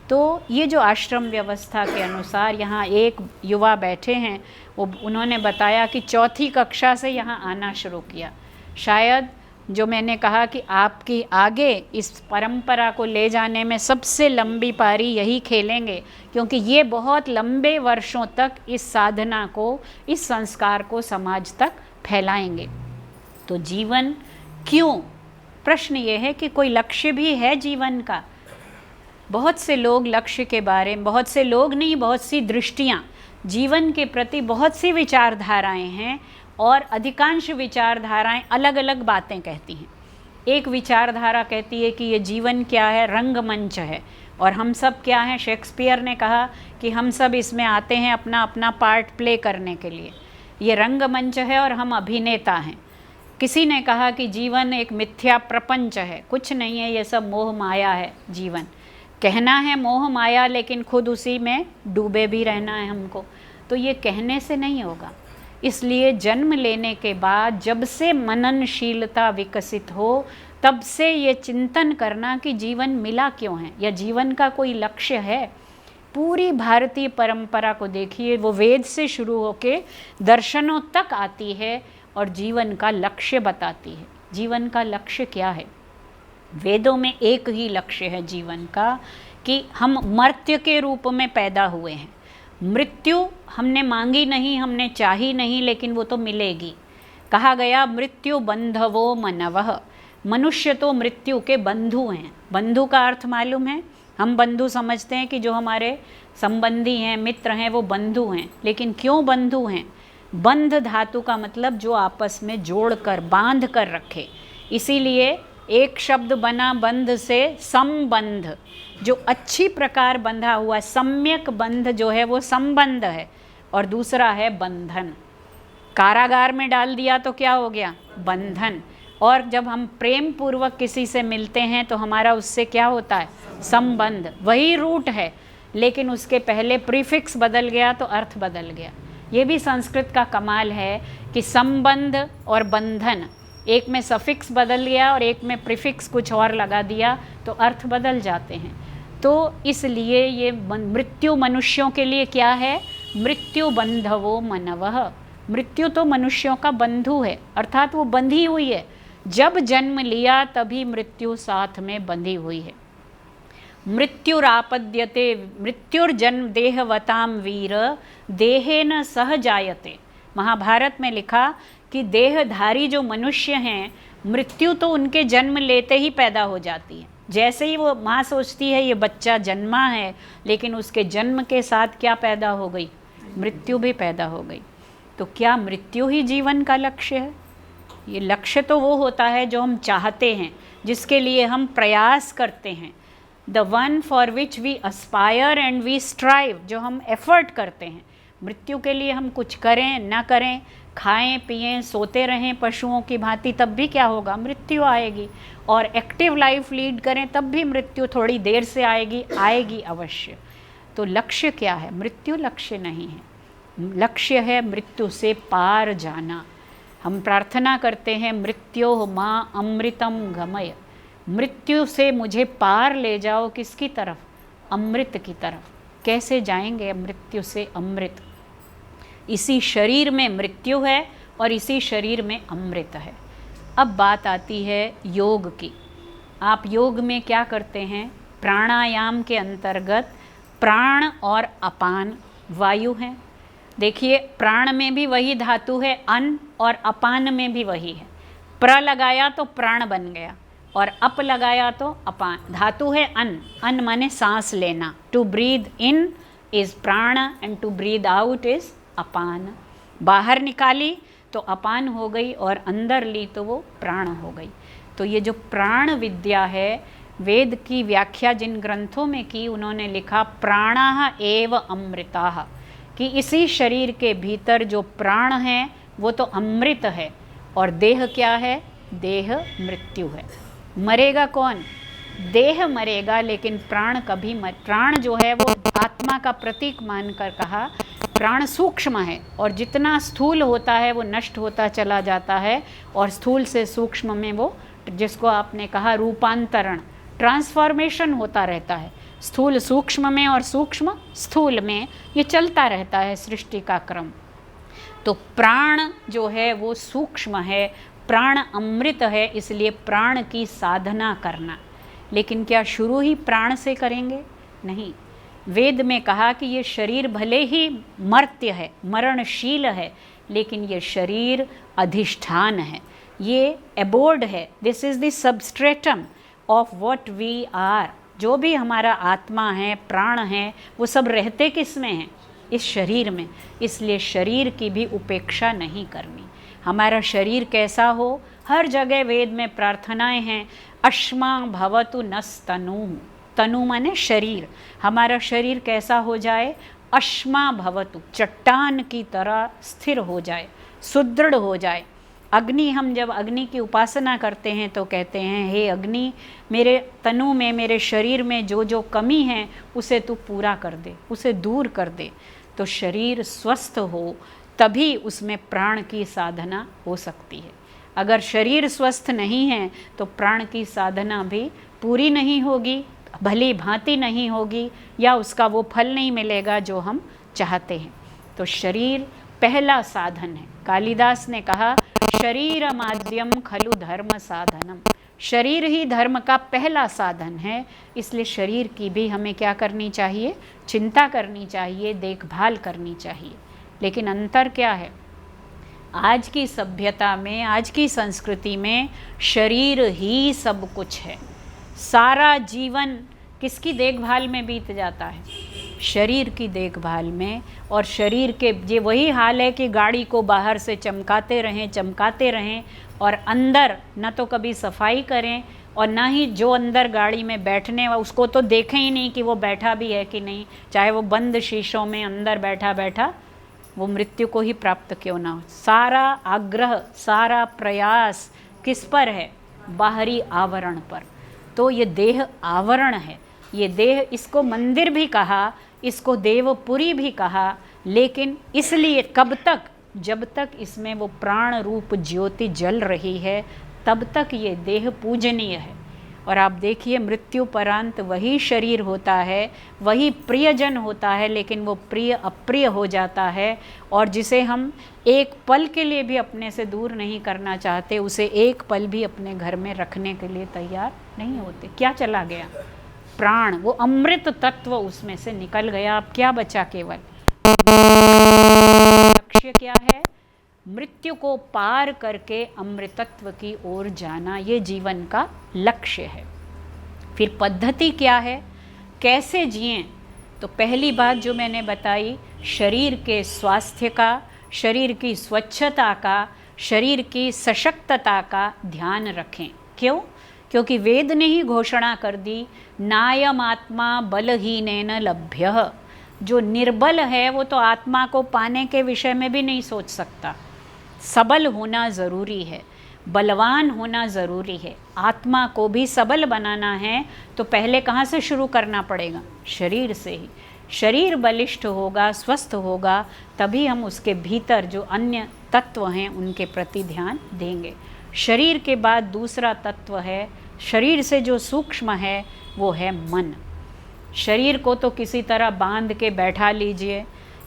तो ये जो आश्रम व्यवस्था के अनुसार यहाँ एक युवा बैठे हैं, वो उन्होंने बताया कि 4थी कक्षा से यहाँ आना शुरू किया। शायद जो मैंने कहा कि आपकी आगे इस परंपरा को ले जाने में सबसे लंबी पारी यही खेलेंगे, क्योंकि ये बहुत लंबे वर्षों तक इस साधना को, इस संस्कार को समाज तक फैलाएंगे। तो जीवन क्यों? प्रश्न ये है कि कोई लक्ष्य भी है जीवन का। बहुत से लोग लक्ष्य के बारे में, बहुत से लोग नहीं, बहुत सी दृष्टियाँ, जीवन के प्रति बहुत सी विचारधाराएं हैं, और अधिकांश विचारधाराएं अलग अलग बातें कहती हैं। एक विचारधारा कहती है कि ये जीवन क्या है, रंगमंच है, और हम सब क्या हैं, शेक्सपियर ने कहा कि हम सब इसमें आते हैं अपना अपना पार्ट प्ले करने के लिए। ये रंगमंच है और हम अभिनेता हैं। किसी ने कहा कि जीवन एक मिथ्या प्रपंच है, कुछ नहीं है, ये सब मोह माया है। जीवन कहना है मोह माया, लेकिन खुद उसी में डूबे भी रहना है हमको। तो ये कहने से नहीं होगा। इसलिए जन्म लेने के बाद जब से मननशीलता विकसित हो, तब से ये चिंतन करना कि जीवन मिला क्यों है, या जीवन का कोई लक्ष्य है। पूरी भारतीय परंपरा को देखिए, वो वेद से शुरू होके दर्शनों तक आती है और जीवन का लक्ष्य बताती है। जीवन का लक्ष्य क्या है? वेदों में एक ही लक्ष्य है जीवन का, कि हम मर्त्य के रूप में पैदा हुए हैं। मृत्यु हमने मांगी नहीं, हमने चाही नहीं, लेकिन वो तो मिलेगी। कहा गया मृत्यु बंधवो मनवः, मनुष्य तो मृत्यु के बंधु हैं। बंधु का अर्थ मालूम है? हम बंधु समझते हैं कि जो हमारे संबंधी हैं, मित्र हैं, वो बंधु हैं। लेकिन क्यों बंधु हैं? बंध धातु का मतलब जो आपस में जोड़कर बांध कर रखे, इसीलिए एक शब्द बना बंध से संबंध, जो अच्छी प्रकार बंधा हुआ, सम्यक बंध जो है वो संबंध है, और दूसरा है बंधन। कारागार में डाल दिया तो क्या हो गया? बंधन। और जब हम प्रेम पूर्वक किसी से मिलते हैं तो हमारा उससे क्या होता है? संबंध। वही रूट है, लेकिन उसके पहले प्रीफिक्स बदल गया तो अर्थ बदल गया। ये भी संस्कृत का कमाल है कि संबंध और बंधन, एक में सफिक्स बदल गया और एक में प्रीफिक्स कुछ और लगा दिया तो अर्थ बदल जाते हैं। तो इसलिए ये मृत्यु मनुष्यों के लिए क्या है? मृत्यु बंधवो मनवः। मृत्यु तो मनुष्यों का बंधु है, अर्थात वो बंधी हुई है। जब जन्म लिया तभी मृत्यु साथ में बंधी हुई है। मृत्युरापद्यते मृत्युर्जन्म देहवताम वीर देहेन सह जायते। महाभारत में लिखा कि देहधारी जो मनुष्य हैं, मृत्यु तो उनके जन्म लेते ही पैदा हो जाती है। जैसे ही वो माँ सोचती है ये बच्चा जन्मा है, लेकिन उसके जन्म के साथ क्या पैदा हो गई? मृत्यु भी पैदा हो गई। तो क्या मृत्यु ही जीवन का लक्ष्य है? ये लक्ष्य तो वो होता है जो हम चाहते हैं, जिसके लिए हम प्रयास करते हैं, the one for which we aspire and we strive, जो हम एफर्ट करते हैं। मृत्यु के लिए हम कुछ करें ना करें, खाएं पिएं सोते रहें पशुओं की भांति, तब भी क्या होगा? मृत्यु आएगी। और एक्टिव लाइफ लीड करें तब भी मृत्यु थोड़ी देर से आएगी अवश्य। तो लक्ष्य क्या है? मृत्यु लक्ष्य नहीं है। लक्ष्य है मृत्यु से पार जाना। हम प्रार्थना करते हैं मृत्यो माँ अमृतम गमय, मृत्यु से मुझे पार ले जाओ। किसकी तरफ? अमृत की तरफ। कैसे जाएंगे मृत्यु से अमृत? इसी शरीर में मृत्यु है और इसी शरीर में अमृत है। अब बात आती है योग की। आप योग में क्या करते हैं? प्राणायाम के अंतर्गत प्राण और अपान वायु हैं। देखिए, प्राण में भी वही धातु है अन, और अपान में भी वही है। प्र लगाया तो प्राण बन गया, और अप लगाया तो अपान। धातु है अन, अन माने सांस लेना। To breathe in is prana and to breathe out is apana. बाहर निकाली तो अपान हो गई और अंदर ली तो वो प्राण हो गई। तो ये जो प्राण विद्या है, वेद की व्याख्या जिन ग्रंथों में की, उन्होंने लिखा प्राणाः एव अमृताः, कि इसी शरीर के भीतर जो प्राण है वो तो अमृत है, और देह क्या है? देह मृत्यु है। मरेगा कौन? देह मरेगा, लेकिन प्राण कभी प्राण जो है वो आत्मा का प्रतीक मानकर कहा। प्राण सूक्ष्म है, और जितना स्थूल होता है वो नष्ट होता चला जाता है, और स्थूल से सूक्ष्म में वो, जिसको आपने कहा रूपांतरण, ट्रांसफॉर्मेशन होता रहता है। स्थूल सूक्ष्म में और सूक्ष्म स्थूल में, ये चलता रहता है सृष्टि का क्रम। तो प्राण जो है वो सूक्ष्म है, प्राण अमृत है, इसलिए प्राण की साधना करना। लेकिन क्या शुरू ही प्राण से करेंगे? नहीं। वेद में कहा कि ये शरीर भले ही मर्त्य है, मरणशील है, लेकिन ये शरीर अधिष्ठान है, ये एबोर्ड है। This is the substratum of what we are. जो भी हमारा आत्मा है, प्राण है, वो सब रहते किस में हैं? इस शरीर में। इसलिए शरीर की भी उपेक्षा नहीं करनी। हमारा शरीर कैसा हो? हर जगह वेद में प्रार्थनाएं हैं, अश्मा भवतु नस्तनु। तनु माने शरीर। हमारा शरीर कैसा हो जाए? अश्मा भवतु, चट्टान की तरह स्थिर हो जाए, सुदृढ़ हो जाए। अग्नि, हम जब अग्नि की उपासना करते हैं तो कहते हैं, हे अग्नि, मेरे तनु में, मेरे शरीर में जो जो कमी है उसे तू पूरा कर दे, उसे दूर कर दे। तो शरीर स्वस्थ हो तभी उसमें प्राण की साधना हो सकती है। अगर शरीर स्वस्थ नहीं है तो प्राण की साधना भी पूरी नहीं होगी, भली भांति नहीं होगी, या उसका वो फल नहीं मिलेगा जो हम चाहते हैं। तो शरीर पहला साधन है। कालिदास ने कहा, शरीर माध्यम खलु धर्म साधनम। शरीर ही धर्म का पहला साधन है। इसलिए शरीर की भी हमें क्या करनी चाहिए? चिंता करनी चाहिए, देखभाल करनी चाहिए। लेकिन अंतर क्या है? आज की सभ्यता में, आज की संस्कृति में शरीर ही सब कुछ है। सारा जीवन किसकी देखभाल में बीत जाता है? शरीर की देखभाल में। और शरीर के ये वही हाल है कि गाड़ी को बाहर से चमकाते रहें और अंदर न तो कभी सफाई करें और ना ही जो अंदर गाड़ी में बैठने उसको तो देखें ही नहीं कि वो बैठा भी है कि नहीं, चाहे वो बंद शीशों में अंदर बैठा वो मृत्यु को ही प्राप्त क्यों ना हो। सारा आग्रह, सारा प्रयास किस पर है? बाहरी आवरण पर। तो ये देह आवरण है, ये देह, इसको मंदिर भी कहा, इसको देवपुरी भी कहा, लेकिन इसलिए कब तक? जब तक इसमें वो प्राण रूप ज्योति जल रही है तब तक ये देह पूजनीय है। और आप देखिए मृत्यु परांत वही शरीर होता है, वही प्रियजन होता है, लेकिन वो प्रिय अप्रिय हो जाता है। और जिसे हम एक पल के लिए भी अपने से दूर नहीं करना चाहते, उसे एक पल भी अपने घर में रखने के लिए तैयार नहीं होते। क्या चला गया? प्राण, वो अमृत तत्व उसमें से निकल गया। अब क्या बचा? केवल लक्ष्य क्या है? मृत्यु को पार करके अमृतत्व की ओर जाना, ये जीवन का लक्ष्य है। फिर पद्धति क्या है, कैसे जिएं? तो पहली बात जो मैंने बताई, शरीर के स्वास्थ्य का, शरीर की स्वच्छता का, शरीर की सशक्तता का ध्यान रखें। क्यों? क्योंकि वेद ने ही घोषणा कर दी, नायम आत्मा बलहीनेन लभ्यः। जो निर्बल है वो तो आत्मा को पाने के विषय में भी नहीं सोच सकता। सबल होना ज़रूरी है, बलवान होना ज़रूरी है। आत्मा को भी सबल बनाना है तो पहले कहाँ से शुरू करना पड़ेगा? शरीर से ही। शरीर बलिष्ठ होगा, स्वस्थ होगा, तभी हम उसके भीतर जो अन्य तत्व हैं उनके प्रति ध्यान देंगे। शरीर के बाद दूसरा तत्व है, शरीर से जो सूक्ष्म है वो है मन। शरीर को तो किसी तरह बांध के बैठा लीजिए,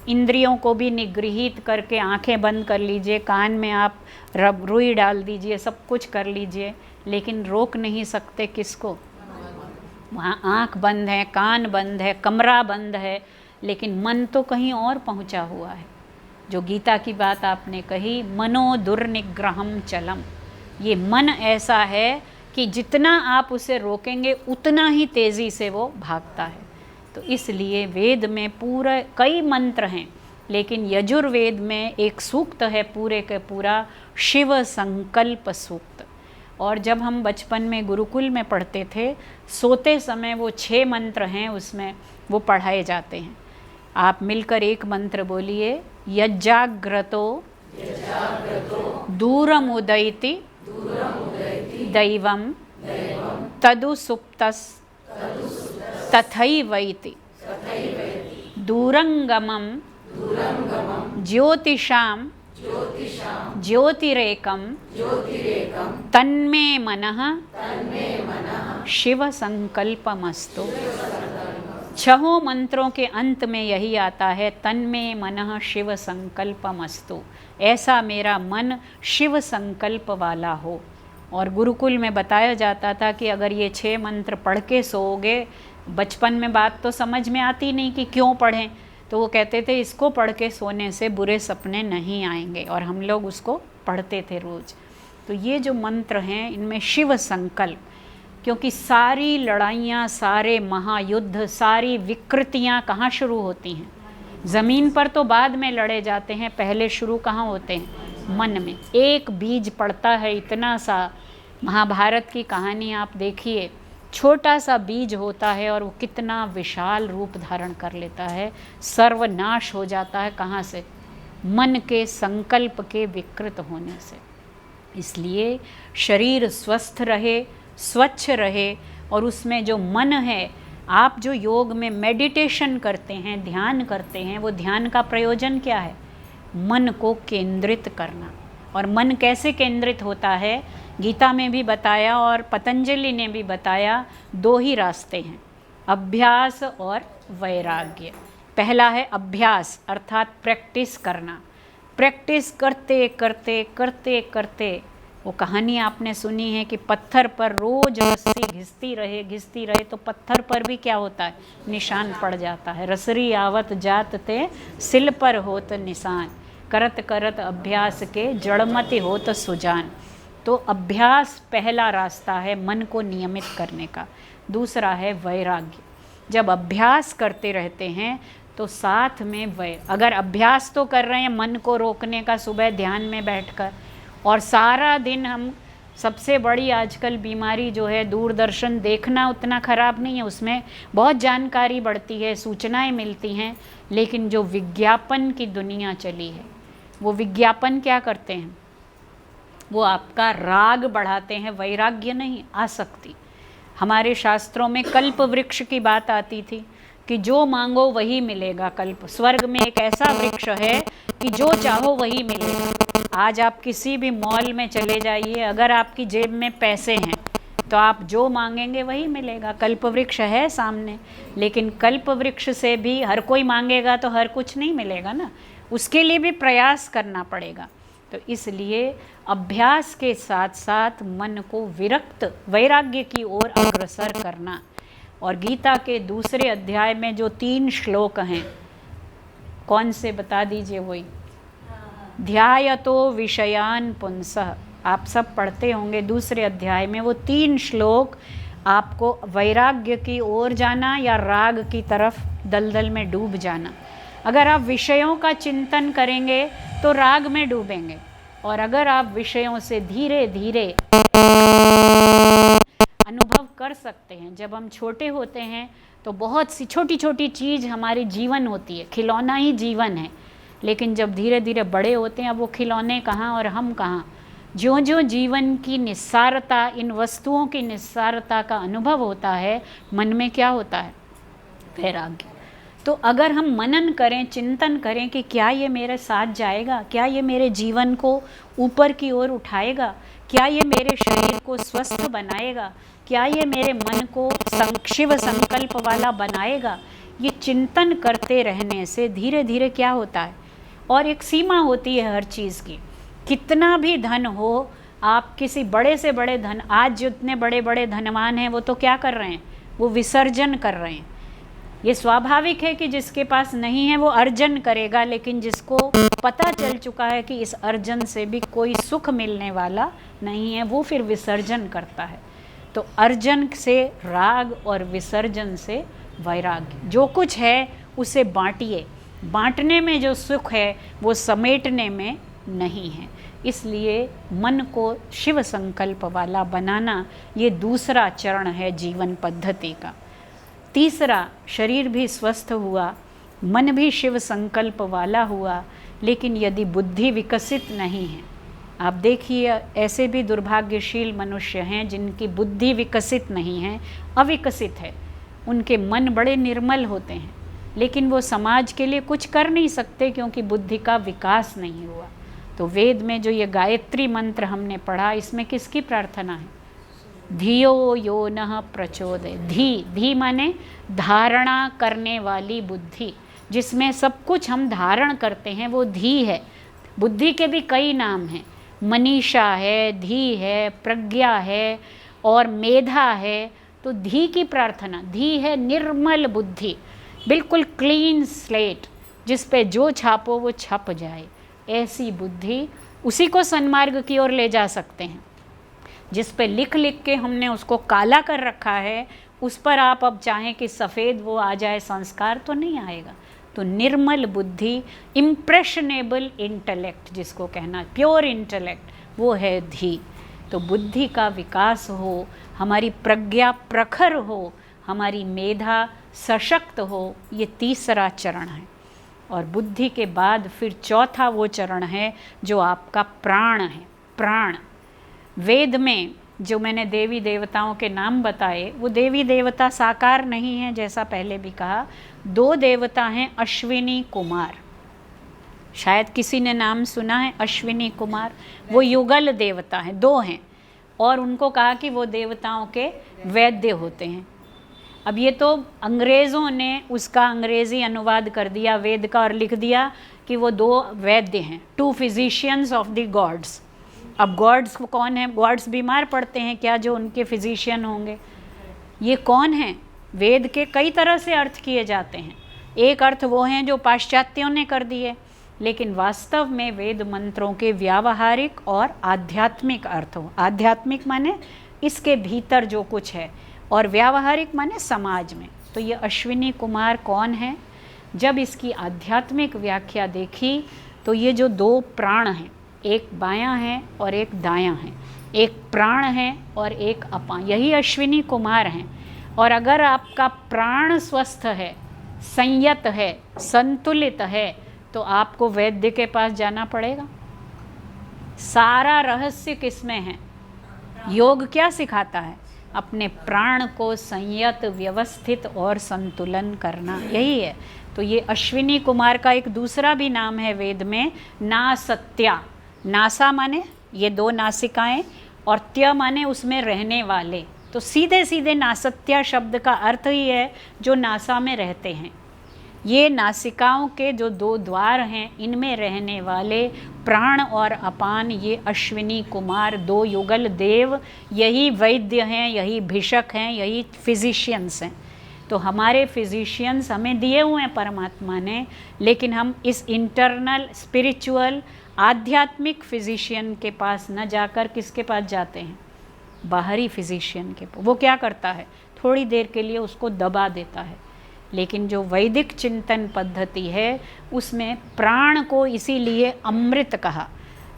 इंद्रियों को भी निगृहित करके आंखें बंद कर लीजिए, कान में आप रुई डाल दीजिए, सब कुछ कर लीजिए, लेकिन रोक नहीं सकते किसको? वहाँ आँख बंद है, कान बंद है, कमरा बंद है, लेकिन मन तो कहीं और पहुँचा हुआ है। जो गीता की बात आपने कही, मनो दुर्निग्रहम चलम, ये मन ऐसा है कि जितना आप उसे रोकेंगे उतना ही तेज़ी से वो भागता है। तो इसलिए वेद में पूरा कई मंत्र हैं, लेकिन यजुर्वेद में एक सूक्त है पूरे के पूरा, शिव संकल्प सूक्त। और जब हम बचपन में गुरुकुल में पढ़ते थे, सोते समय वो 6 मंत्र हैं उसमें, वो पढ़ाए जाते हैं। आप मिलकर एक मंत्र बोलिए, यज्जाग्रतो दूरमुदयति दैवं तदु सुप्तस तथैवैति दूरंगमं ज्योतिषां ज्योतिरेकं तन्मे मनः शिव संकल्पमस्तु। 6 मंत्रों के अंत में यही आता है, तन्मे मनः शिव संकल्पमस्तु। ऐसा मेरा मन शिव संकल्प वाला हो। और गुरुकुल में बताया जाता था कि अगर ये 6 मंत्र पढ़ के सोओगे, बचपन में बात तो समझ में आती नहीं कि क्यों पढ़ें, तो वो कहते थे इसको पढ़ के सोने से बुरे सपने नहीं आएंगे, और हम लोग उसको पढ़ते थे रोज़। तो ये जो मंत्र हैं इनमें शिव संकल्प, क्योंकि सारी लड़ाइयाँ, सारे महायुद्ध, सारी विकृतियाँ कहाँ शुरू होती हैं? ज़मीन पर तो बाद में लड़े जाते हैं, पहले शुरू कहाँ होते हैं? मन में। एक बीज पड़ता है इतना सा, महाभारत की कहानी आप देखिए, छोटा सा बीज होता है और वो कितना विशाल रूप धारण कर लेता है, सर्वनाश हो जाता है। कहाँ से? मन के संकल्प के विकृत होने से। इसलिए शरीर स्वस्थ रहे, स्वच्छ रहे, और उसमें जो मन है, आप जो योग में मेडिटेशन करते हैं, ध्यान करते हैं, वो ध्यान का प्रयोजन क्या है? मन को केंद्रित करना। और मन कैसे केंद्रित होता है? गीता में भी बताया और पतंजलि ने भी बताया, 2 ही रास्ते हैं, अभ्यास और वैराग्य। पहला है अभ्यास, अर्थात प्रैक्टिस करना। प्रैक्टिस करते करते करते करते, वो कहानी आपने सुनी है कि पत्थर पर रोज रस्सी घिसती रहे तो पत्थर पर भी क्या होता है? निशान पड़ जाता है। रसरी आवत जात ते सिल पर होत निशान, करत करत अभ्यास के जड़मति होत सुजान। तो अभ्यास पहला रास्ता है मन को नियमित करने का। दूसरा है वैराग्य। जब अभ्यास करते रहते हैं तो साथ में अगर अभ्यास तो कर रहे हैं मन को रोकने का सुबह ध्यान में बैठकर, और सारा दिन हम, सबसे बड़ी आजकल बीमारी जो है दूरदर्शन देखना उतना ख़राब नहीं है, उसमें बहुत जानकारी बढ़ती है, सूचनाएं मिलती हैं, लेकिन जो विज्ञापन की दुनिया चली है, वो विज्ञापन क्या करते हैं, वो आपका राग बढ़ाते हैं, वैराग्य नहीं, आसक्ति। हमारे शास्त्रों में कल्प वृक्ष की बात आती थी कि जो मांगो वही मिलेगा। कल्प, स्वर्ग में एक ऐसा वृक्ष है कि जो चाहो वही मिलेगा। आज आप किसी भी मॉल में चले जाइए, अगर आपकी जेब में पैसे हैं तो आप जो मांगेंगे वही मिलेगा। कल्प वृक्ष है सामने, लेकिन कल्प वृक्ष से भी हर कोई मांगेगा तो हर कुछ नहीं मिलेगा ना, उसके लिए भी प्रयास करना पड़ेगा। तो इसलिए अभ्यास के साथ साथ मन को विरक्त वैराग्य की ओर अग्रसर करना। और गीता के दूसरे अध्याय में जो 3 श्लोक हैं, कौन से बता दीजिए? वही ध्यायतो विषयान पुंसः, आप सब पढ़ते होंगे दूसरे अध्याय में। वो 3 श्लोक आपको वैराग्य की ओर जाना या राग की तरफ दलदल में डूब जाना। अगर आप विषयों का चिंतन करेंगे तो राग में डूबेंगे, और अगर आप विषयों से धीरे धीरे अनुभव कर सकते हैं। जब हम छोटे होते हैं तो बहुत सी छोटी छोटी चीज़ हमारी जीवन होती है, खिलौना ही जीवन है, लेकिन जब धीरे धीरे बड़े होते हैं, अब वो खिलौने कहाँ और हम कहाँ। ज्यों ज्यों जीवन की निस्सारता, इन वस्तुओं की निस्सारता का अनुभव होता है, मन में क्या होता है? वैराग्य। तो अगर हम मनन करें, चिंतन करें कि क्या ये मेरे साथ जाएगा, क्या ये मेरे जीवन को ऊपर की ओर उठाएगा, क्या ये मेरे शरीर को स्वस्थ बनाएगा, क्या ये मेरे मन को शिव संकल्प वाला बनाएगा, ये चिंतन करते रहने से धीरे धीरे क्या होता है। और एक सीमा होती है हर चीज़ की। कितना भी धन हो, आप किसी बड़े से बड़े धन, आज जितने बड़े बड़े धनवान हैं वो तो क्या कर रहे हैं? वो विसर्जन कर रहे हैं। ये स्वाभाविक है कि जिसके पास नहीं है वो अर्जन करेगा, लेकिन जिसको पता चल चुका है कि इस अर्जन से भी कोई सुख मिलने वाला नहीं है, वो फिर विसर्जन करता है। तो अर्जन से राग और विसर्जन से वैराग्य। जो कुछ है उसे बांटिए, बांटने में जो सुख है वो समेटने में नहीं है। इसलिए मन को शिव संकल्प वाला बनाना, ये दूसरा चरण है जीवन पद्धति का। तीसरा, शरीर भी स्वस्थ हुआ, मन भी शिव संकल्प वाला हुआ, लेकिन यदि बुद्धि विकसित नहीं है, आप देखिए ऐसे भी दुर्भाग्यशील मनुष्य हैं जिनकी बुद्धि विकसित नहीं है, अविकसित है, उनके मन बड़े निर्मल होते हैं, लेकिन वो समाज के लिए कुछ कर नहीं सकते क्योंकि बुद्धि का विकास नहीं हुआ। तो वेद में जो ये गायत्री मंत्र हमने पढ़ा, इसमें किसकी प्रार्थना है? धियो यो नः प्रचोदय। धी माने धारणा करने वाली बुद्धि, जिसमें सब कुछ हम धारण करते हैं, वो धी है। बुद्धि के भी कई नाम हैं, मनीषा है, धी है, प्रज्ञा है और मेधा है। तो धी की प्रार्थना, धी है निर्मल बुद्धि, बिल्कुल क्लीन स्लेट, जिस पे जो छापो वो छप जाए, ऐसी बुद्धि। उसी को सन्मार्ग की ओर ले जा सकते हैं। जिस पे लिख लिख के हमने उसको काला कर रखा है, उस पर आप अब चाहें कि सफ़ेद वो आ जाए, संस्कार तो नहीं आएगा। तो निर्मल बुद्धि, इम्प्रेशनेबल इंटेलेक्ट जिसको कहना, प्योर इंटेलेक्ट, वो है धी। तो बुद्धि का विकास हो, हमारी प्रज्ञा प्रखर हो, हमारी मेधा सशक्त हो, ये तीसरा चरण है। और बुद्धि के बाद फिर चौथा वो चरण है जो आपका प्राण है। प्राण, वेद में जो मैंने देवी देवताओं के नाम बताए, वो देवी देवता साकार नहीं हैं, जैसा पहले भी कहा। 2 देवता हैं, अश्विनी कुमार। शायद किसी ने नाम सुना है अश्विनी कुमार, वो युगल देवता हैं, 2 हैं। और उनको कहा कि वो देवताओं के वैद्य होते हैं। अब ये तो अंग्रेज़ों ने उसका अंग्रेज़ी अनुवाद कर दिया वेद का और लिख दिया कि वो 2 वैद्य हैं, 2 फिजिशियंस ऑफ द गॉड्स। अब गॉड्स कौन है? गॉड्स बीमार पड़ते हैं क्या जो उनके फिजिशियन होंगे? ये कौन है? वेद के कई तरह से अर्थ किए जाते हैं। एक अर्थ वो हैं जो पाश्चात्यों ने कर दिए, लेकिन वास्तव में वेद मंत्रों के व्यावहारिक और आध्यात्मिक अर्थ हो। आध्यात्मिक माने इसके भीतर जो कुछ है, और व्यावहारिक माने समाज में। तो ये अश्विनी कुमार कौन है? जब इसकी आध्यात्मिक व्याख्या देखी तो ये जो दो प्राण हैं, एक बायां है और एक दायां है, एक प्राण है और एक अपान, यही अश्विनी कुमार हैं। और अगर आपका प्राण स्वस्थ है, संयत है, संतुलित है, तो आपको वैद्य के पास जाना पड़ेगा। सारा रहस्य किसमें है? योग क्या सिखाता है? अपने प्राण को संयत, व्यवस्थित और संतुलन करना, यही है। तो ये अश्विनी कुमार का एक दूसरा भी नाम है वेद में, नासत्या। नासा माने ये दो नासिकाएं और त्य माने उसमें रहने वाले। तो सीधे सीधे नासत्या शब्द का अर्थ ही है जो नासा में रहते हैं। ये नासिकाओं के जो दो द्वार हैं, इनमें रहने वाले प्राण और अपान, ये अश्विनी कुमार दो युगल देव, यही वैद्य हैं, यही भिषक हैं, यही फिजिशियंस हैं। तो हमारे फिजिशियंस हमें दिए हुए हैं परमात्मा ने, लेकिन हम इस इंटरनल स्पिरिचुअल आध्यात्मिक फिजिशियन के पास न जाकर किसके पास जाते हैं? बाहरी फिजिशियन के पास। वो क्या करता है? थोड़ी देर के लिए उसको दबा देता है। लेकिन जो वैदिक चिंतन पद्धति है उसमें प्राण को इसीलिए अमृत कहा।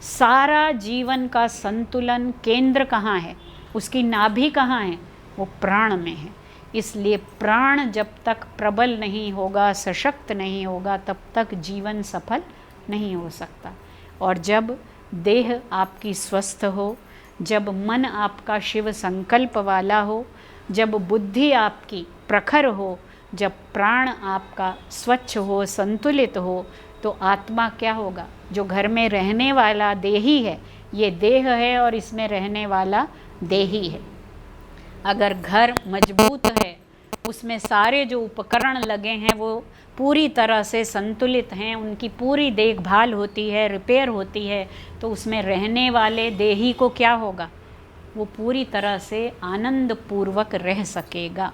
सारा जीवन का संतुलन केंद्र कहाँ है? उसकी नाभि कहाँ है? वो प्राण में है। इसलिए प्राण जब तक प्रबल नहीं होगा, सशक्त नहीं होगा, तब तक जीवन सफल नहीं हो सकता। और जब देह आपकी स्वस्थ हो, जब मन आपका शिव संकल्प वाला हो, जब बुद्धि आपकी प्रखर हो, जब प्राण आपका स्वच्छ हो, संतुलित हो, तो आत्मा क्या होगा? जो घर में रहने वाला देही है, ये देह है और इसमें रहने वाला देही है। अगर घर मजबूत है, उसमें सारे जो उपकरण लगे हैं वो पूरी तरह से संतुलित हैं, उनकी पूरी देखभाल होती है, रिपेयर होती है, तो उसमें रहने वाले देही को क्या होगा? वो पूरी तरह से आनंद पूर्वक रह सकेगा।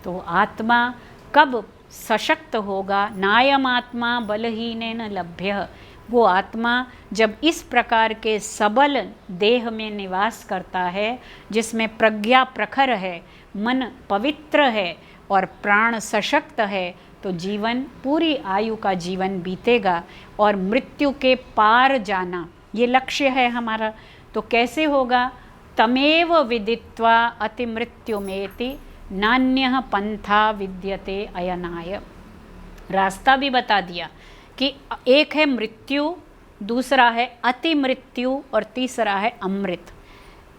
तो आत्मा कब सशक्त होगा? नायम आत्मा बलहीनेन लभ्य। वो आत्मा जब इस प्रकार के सबल देह में निवास करता है, जिसमें प्रज्ञा प्रखर है, मन पवित्र है और प्राण सशक्त है, तो जीवन, पूरी आयु का जीवन बीतेगा और मृत्यु के पार जाना ये लक्ष्य है हमारा। तो कैसे होगा? तमेव विदित्वा अति मृत्युमेति नान्यः पंथा विद्यते अयनाय। रास्ता भी बता दिया कि एक है मृत्यु, दूसरा है अति मृत्यु और तीसरा है अमृत।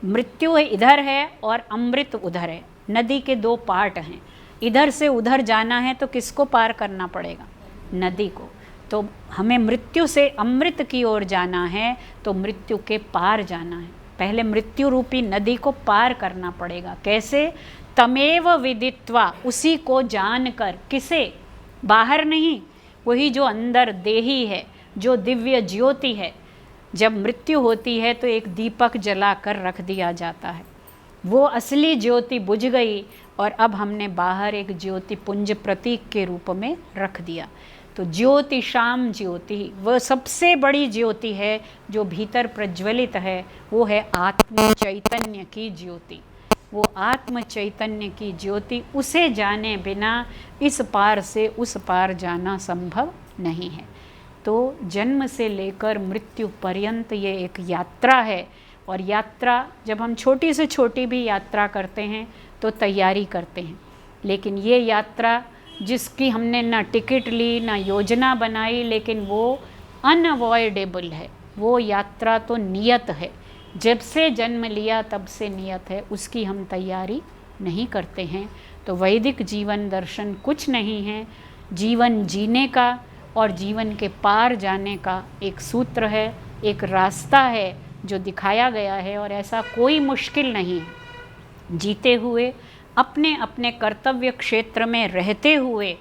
मृत्यु है इधर है और अमृत उधर है। नदी के दो पार्ट हैं। इधर से उधर जाना है तो किसको पार करना पड़ेगा? नदी को। तो हमें मृत्यु से अमृत की ओर जाना है तो मृत्यु के पार जाना है। पहले मृत्यु रूपी नदी को पार करना पड़ेगा। कैसे? तमेव विदित्वा, उसी को जानकर। किसे? बाहर नहीं, वही जो अंदर देही है, जो दिव्य ज्योति है। जब मृत्यु होती है तो एक दीपक जलाकर रख दिया जाता है, वो असली ज्योति बुझ गई और अब हमने बाहर एक ज्योति पुंज प्रतीक के रूप में रख दिया। तो ज्योति शाम ज्योति, वह सबसे बड़ी ज्योति है जो भीतर प्रज्वलित है, वो है आत्म चैतन्य की ज्योति। वो आत्म चैतन्य की ज्योति, उसे जाने बिना इस पार से उस पार जाना संभव नहीं है। तो जन्म से लेकर मृत्यु पर्यंत ये एक यात्रा है। और यात्रा, जब हम छोटी से छोटी भी यात्रा करते हैं तो तैयारी करते हैं, लेकिन ये यात्रा जिसकी हमने ना टिकट ली ना योजना बनाई, लेकिन वो अनअवॉइडेबल है। वो यात्रा तो नियत है, जब से जन्म लिया तब से नियत है, उसकी हम तैयारी नहीं करते हैं। तो वैदिक जीवन दर्शन कुछ नहीं है, जीवन जीने का और जीवन के पार जाने का एक सूत्र है, एक रास्ता है जो दिखाया गया है। और ऐसा कोई मुश्किल नहीं है। जीते हुए, अपने अपने कर्तव्य क्षेत्र में रहते हुए,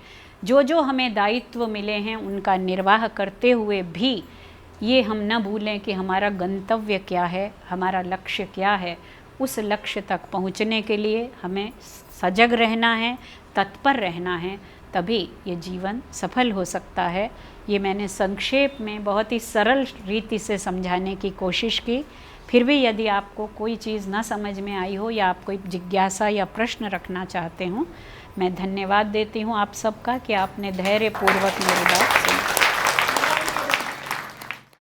जो जो हमें दायित्व मिले हैं उनका निर्वाह करते हुए भी ये हम न भूलें कि हमारा गंतव्य क्या है, हमारा लक्ष्य क्या है। उस लक्ष्य तक पहुँचने के लिए हमें सजग रहना है, तत्पर रहना है, तभी ये जीवन सफल हो सकता है। ये मैंने संक्षेप में बहुत ही सरल रीति से समझाने की कोशिश की। फिर भी यदि आपको कोई चीज़ ना समझ में आई हो या आप कोई जिज्ञासा या प्रश्न रखना चाहते हो, मैं धन्यवाद देती हूँ आप सबका कि आपने धैर्यपूर्वक मेरी बात